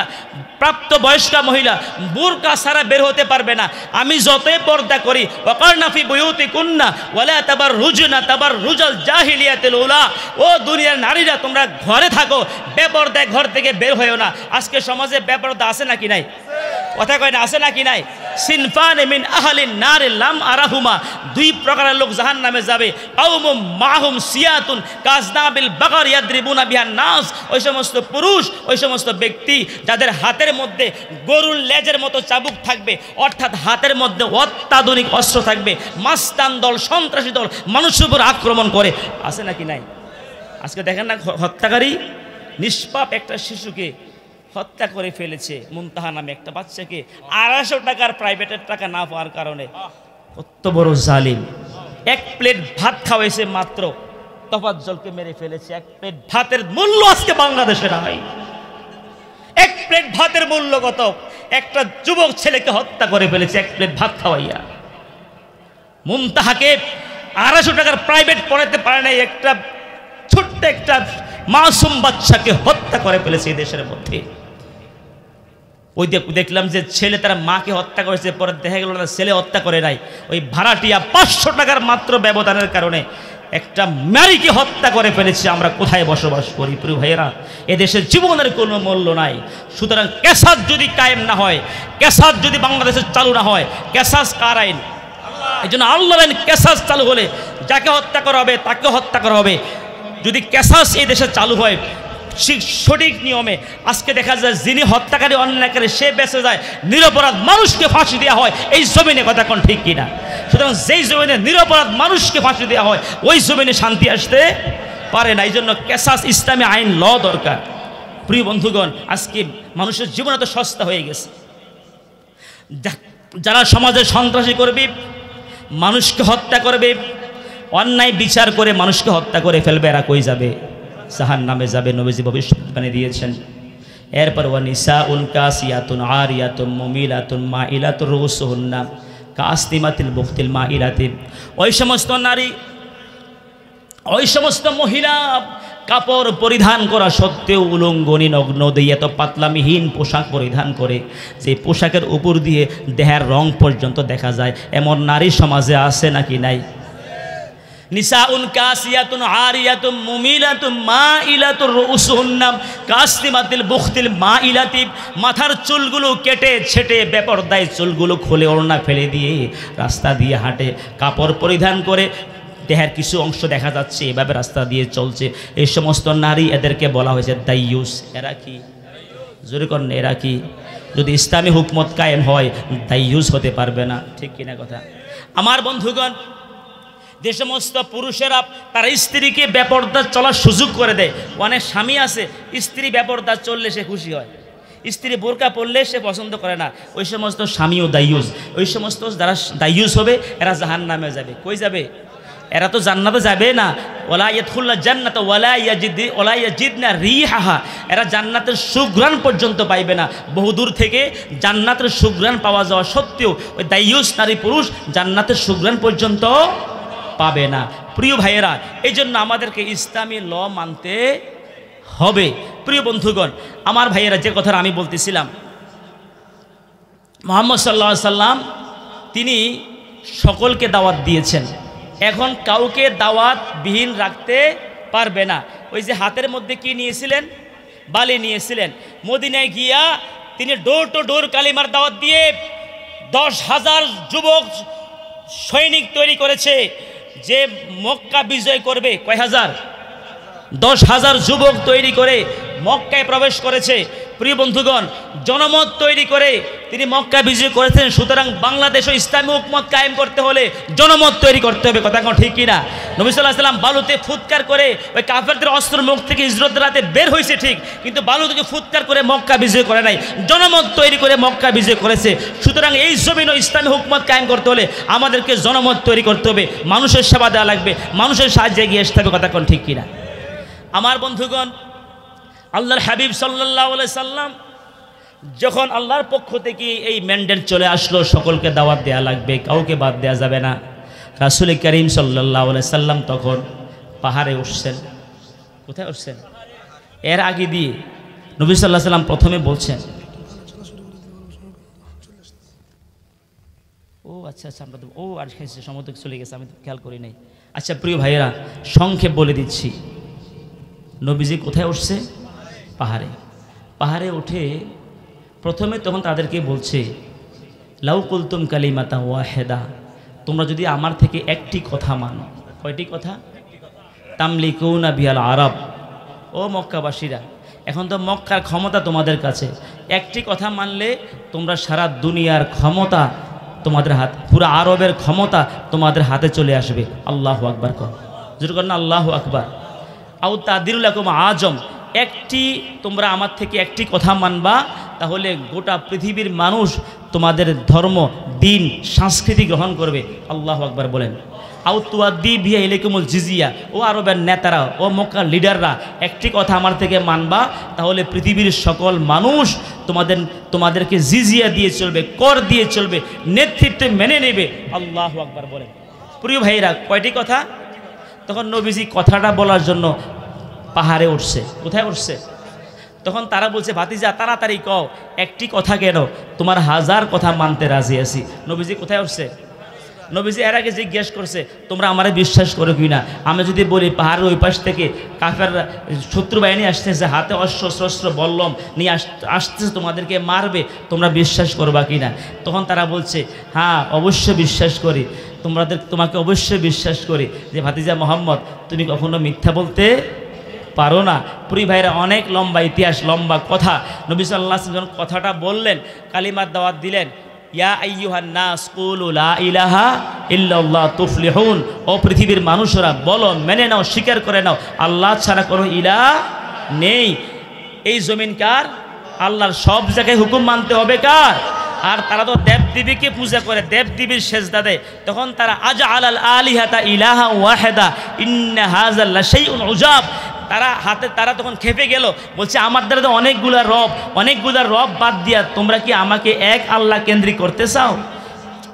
প্রাপ্তবয়স্কা মহিলা বুরকা ছাড়া বের হতে পারবে না। আমি যতই পর্দা করি, ওয়াকারনা ফি বুয়ুতিকুন্না ওয়ালা তাবাররুজনা তাবাররুজাল জাহিলিয়াতিল উলা, ও দুনিয়ার নারীরা তোমরা ঘরে থাকো, বেপরদায় ঘর থেকে বের হয়েও না। আজকে সমাজে বেপরদা আছে নাকি নাই? কথা কয় না, আছে নাকি নাই? সিনফানে মিন আহলিন নার লাম আরাহুমা, 2 প্রকারের লোক জাহান্নামে যাবে। কাউমুম মাহুম সিয়াতুন কাজনাবিল বাগার ইয়াদরিবুনা বিহান নাস, ওই সমস্ত পুরুষ, ওই সমস্ত ব্যক্তি যাদের হাতের মধ্যে গরুর লেজের মতো চাবুক থাকবে, অর্থাৎ হাতের মধ্যে অত্যাধুনিক অস্ত্র থাকবে। মাস্তান দল, সন্ত্রাসী দল মানুষের উপর আক্রমণ করে, আছে নাকি নাই? আজকে দেখেন না, হত্যাকারী নিষ্পাপ একটা শিশুকে হত্যা করে ফেলেছে, মুনতাহা নামে একটা বাচ্চাকে 250 টাকার প্রাইভেটের টাকা না পাওয়ার কারণে। কত বড় জালিম! 1 প্লেট ভাত খাওয়াইছে মাত্র, তফাজ্জলকে মেরে ফেলেছে। 1 প্লেট ভাতের মূল্য আজকে বাংলাদেশে নাই। 1 প্লেট ভাতের মূল্য কত? একটা যুবক ছেলেকে হত্যা করে ফেলেছে 1 প্লেট ভাত খাওয়াইয়া। মুনতাহাকে 250 টাকার প্রাইভেট পড়াতে পারে নাই, একটা ছোট্ট একটা মাসুম বাচ্চাকে হত্যা করে ফেলেছে এই দেশের মধ্যে। ওই দেখলাম যে ছেলে তার মাকে হত্যা করেছে, পরে দেখা গেল না ছেলে হত্যা করে নাই, ওই ভাড়াটিয়া 500 টাকার মাত্র ব্যবধানের কারণে একটা নারীকে হত্যা করে ফেলেছি। আমরা কোথায় বসবাস করি প্রিয় ভাইয়েরা? এদেশের জীবনের কোনো মূল্য নাই। সুতরাং কেসাস যদি কায়েম না হয়, কেসাস যদি বাংলাদেশে চালু না হয়, কেসাস কার আইন? এই জন্য আল্লাহর আইন কেসাস চালু হলে যাকে হত্যা করা হবে তাকে হত্যা করা হবে। যদি কেসাস এই দেশে চালু হয় সঠিক নিয়মে, আজকে দেখা যায় যিনি হত্যাকারী অন্যায়কারী সে বেঁচে যায়, নিরপরাধ মানুষকে ফাঁসি দেওয়া হয় এই জমিনে, কথা কোন ঠিক কিনা? সুতরাং যেই জমিনে নিরপরাধ মানুষকে ফাঁসি দেওয়া হয় ওই জমিনে শান্তি আসতে পারে না। এই জন্য কেসাস ইসলামী আইন ল দরকার। প্রিয় বন্ধুগণ, আজকে মানুষের জীবন এত সস্তা হয়ে গেছে। যারা সমাজে সন্ত্রাসী করবে, মানুষকে হত্যা করবে, অন্যায় বিচার করে মানুষকে হত্যা করে ফেলবে, এরা কই যাবে? জাহান্নামে যাবে। নবীজি ভবিষ্যৎবাণী দিয়েছেন। এরপর ওয়া নিসাউন কাসিয়াতুন আরিয়াতুন মুমিলাতুন মাইলাতুর রুসুহুন্না কাসতিমাতিল বুখতিল মাইলাতিন। ওই সমস্ত নারী, ওই সমস্ত মহিলা কাপড় পরিধান করা সত্ত্বেও উলঙ্গনি নগ্ন দিয়ে এত পাতলামিহীন পোশাক পরিধান করে, যে পোশাকের উপর দিয়ে দেহের রং পর্যন্ত দেখা যায়, এমন নারী সমাজে আছে নাকি নাই? নিসাউন কাসিয়াতুন আরিয়াতুন মুমিলাতুন মাইলাতুর রুসুহুন্না কাসতিমাতিল বুখতিল মাইলাতি। মাথার চুলগুলো কেটে ছেটে বেপরদায় চুলগুলো খুলে ওড়না ফেলে দিয়ে রাস্তা দিয়ে হাঁটে, কাপড় পরিধান করে দেহের কিছু অংশ দেখা যাচ্ছে, এভাবে রাস্তা দিয়ে চলছে। এই সমস্ত নারী, এদেরকে বলা হয়েছে দাইয়ুস। এরা কি? জোরে করেন, এরা কি? যদি ইসলামী হুকমত কায়েম হয় দাইয়ুস হতে পারবে না, ঠিক কিনা কথা? আমার বন্ধুগণ, যে সমস্ত পুরুষেরা তার স্ত্রীকে বেপরদা চলার সুযোগ করে দেয়, অনেক স্বামী আছে স্ত্রী বেপরদা চললে সে খুশি হয়, স্ত্রী বোরকা পরলে সে পছন্দ করে না, ওই সমস্ত স্বামীও দাইয়ুস। ওই সমস্ত যারা দাইয়ুস হবে এরা জাহান্নামে যাবে। কই যাবে? এরা তো জান্নাতে যাবে না। ওয়ালা ইয়াদখুলুল জান্নাত ওয়ালা ইয়াজিদনা রিহাহা। এরা জান্নাতের সুঘ্রাণ পর্যন্ত পাইবে না। বহুদূর থেকে জান্নাতের সুঘ্রাণ পাওয়া যাওয়া সত্ত্বেও ওই দাইয়ুস নারী পুরুষ জান্নাতের সুঘ্রাণ পর্যন্ত পাবে না। প্রিয় ভাইয়েরা, এই জন্য আমাদেরকে ইসলামী ল মানতে হবে। প্রিয় বন্ধুগণ, আমার ভাইয়েরা, যে কথা আমি বলতেছিলাম, মুহাম্মদ সাল্লাল্লাহু আলাইহি সাল্লাম তিনি সকলকে দাওয়াত দিয়েছেন। এখন কাউকে দাওয়াত বিহীন রাখতে পারবে না। ওই যে হাতের মধ্যে কি নিয়েছিলেন? বালি নিয়েছিলেন। মদিনায় গিয়া তিনি ডোর টু ডোর কালিমার দাওয়াত দিয়ে 10,000 যুবক সৈনিক তৈরি করেছে, যে মক্কা বিজয় করবে। কয় হাজার? 10,000 যুবক তৈরি করে মক্কায় প্রবেশ করেছে। প্রিয় বন্ধুগণ, জনমত তৈরি করে তিনি মক্কা বিজয় করেছেন। সুতরাং বাংলাদেশে ইসলামী হুকমত কায়েম করতে হলে জনমত তৈরি করতে হবে, কথা কোন ঠিক কিনা? নবী সাল্লাল্লাহু আলাইহি ওয়াসাল্লাম বালুতে ফুৎকার করে ওই কাফেরদের অস্ত্র মুখ থেকে হিজরতের রাতে বের হয়েছে ঠিক, কিন্তু বালু থেকে ফুৎকার করে মক্কা বিজয় করে নাই, জনমত তৈরি করে মক্কা বিজয় করেছে। সুতরাং এই জমিনে ইসলামী হুকমত কায়েম করতে হলে আমাদেরকে জনমত তৈরি করতে হবে, মানুষের সেবা দেওয়া লাগবে, মানুষের সাহায্যে এগিয়ে আসতে হবে, কথা কোন ঠিক কিনা? আমার বন্ধুগণ, আল্লাহর হাবিব সাল্লাল্লাহু আলাইহি সাল্লাম যখন আল্লাহর পক্ষ থেকে এই ম্যান্ডেট চলে আসলো সকলকে দাওয়াত দেওয়া লাগবে, কাউকে বাদ দেওয়া যাবে না, রাসূল করিম সাল্লাল্লাহু আলাইহি সাল্লাম তখন পাহাড়ে উঠছেন। কোথায় উঠছেন? এর আগে দিয়ে নবী সাল্লাল্লাহু আলাইহি সাল্লাম প্রথমে বলছেন, ও আচ্ছা আচ্ছা, আমরা তো আর সময় চলে গেছে, আমি তো খেয়াল করি নাই। আচ্ছা প্রিয় ভাইয়েরা, সংক্ষেপ বলে দিচ্ছি, নবীজি কোথায় উঠছে? পাহাড়ে। পাহাড়ে উঠে প্রথমে তখন তাদেরকে বলছে, লাউ কুলতুম কালিমাতা ওয়াহিদা, তোমরা যদি আমার থেকে একটি কথা মানো। কয়টি কথা? তামলিকুনা বিহাল আরব। ও মক্কাবাসীরা, এখন তো মক্কার ক্ষমতা তোমাদের কাছে, একটি কথা মানলে তোমরা সারা দুনিয়ার ক্ষমতা তোমাদের হাত, পুরো আরবের ক্ষমতা তোমাদের হাতে চলে আসবে। আল্লাহু আকবার কর, জোর কর না আল্লাহু আকবার। আউ তাদিরুলাকুম আজম, একটি তোমরা আমার থেকে একটি কথা মানবা, তাহলে গোটা পৃথিবীর মানুষ তোমাদের ধর্ম, দিন, সংস্কৃতি গ্রহণ করবে। আল্লাহু আকবার বলেন। আউ তুয়াদ্দি বিহা ইলাইকুমুল জিজিয়া, ও আরবের নেতারা, ও মক্কার লিডাররা, একটি কথা আমার থেকে মানবা, তাহলে পৃথিবীর সকল মানুষ তোমাদেরকে জিজিয়া দিয়ে চলবে, কর দিয়ে চলবে, নেতৃত্বে মেনে নেবে। আল্লাহু আকবার বলেন। প্রিয় ভাইরা, কয়টি কথা? তখন নবীজি কথাটা বলার জন্য পাহাড়ে উঠছে। কোথায় উঠছে? তখন তারা বলছে, ভাতিজা তাড়াতাড়ি কও, একটি কথা কেন, তোমার 1000 কথা মানতে রাজি আছি। নবীজি কোথায় উঠছে? নবীজি এর আগে জিজ্ঞেস করছে তোমরা আমারে বিশ্বাস করো কি না। আমি যদি বলি পাহাড়ের ওই পাশ থেকে কাফেররা শত্রু বাহিনী আসতেছে, হাতে অস্ত্র শস্ত্র বল্লম নিয়ে আসতেছে, তোমাদেরকে মারবে, তোমরা বিশ্বাস করবা কি না। তখন তারা বলছে হ্যাঁ অবশ্যই বিশ্বাস করি, তোমাকে অবশ্যই বিশ্বাস করি যে ভাতিজা মোহাম্মদ তুমি কখনো মিথ্যা বলতে পারো না। পুরি ভাইরা অনেক লম্বা ইতিহাস, লম্বা কথা। নবী সাল্লাল্লাহু আলাইহি ওয়াসাল্লাম যখন কথাটা বললেন, কালিমার দাওয়াত দিলেন, ইয়া আইয়ুহান নাস কুলু লা ইলাহা ইল্লাল্লাহ তুফলিহুন, ও পৃথিবীর মানুষরা বলো, মেনে নাও, স্বীকার করে নাও আল্লাহ ছাড়া কোনো ইলাহ নেই। এই জমিন কার? আল্লাহর। সব জায়গায় হুকুম মানতে হবে কার? আর তারা তো দেবদেবীকে পূজা করে, দেবদেবীর সেজদা দেয়। তখন তারা আজআলাল আলিহাতা ইলাহা ওয়াহিদা ইন্না হাযা লাশাইউন উজাব, তারা তখন খেপে গেল, বলছে আমার দ্বারা তো অনেকগুলা রব বাদ দিয়া তোমরা কি আমাকে এক আল্লাহ কেন্দ্রিক করতে চাও?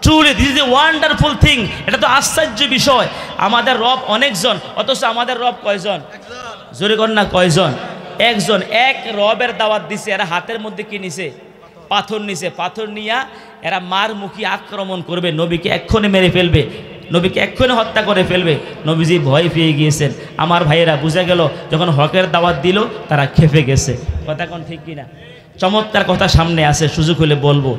Truly this is a wonderful thing. এটা তো আশ্চর্য বিষয়, আমাদের রব অনেকজন, অথচ আমাদের রব কয়জন? জোরে কর না, কয়জন? একজন। এক রবের দাওয়াত দিছে, এরা হাতের মধ্যে কি নিছে? পাথর নিছে। পাথর নিয়া এরা মার মুখী আক্রমণ করবে, নবীকে এক্ষণে মেরে ফেলবে, নবীকে এক্ষণে হত্যা করে ফেলবে। নবীজি ভয় পেয়ে গিয়েছেন। আমার ভাইয়েরা বুঝা গেল যখন হকের দাওয়াত দিল তারা খেপে গেছে। কথা কোন ঠিক কিনা? চমৎকার কথা সামনে আছে, সুযোগ হলে বলবো।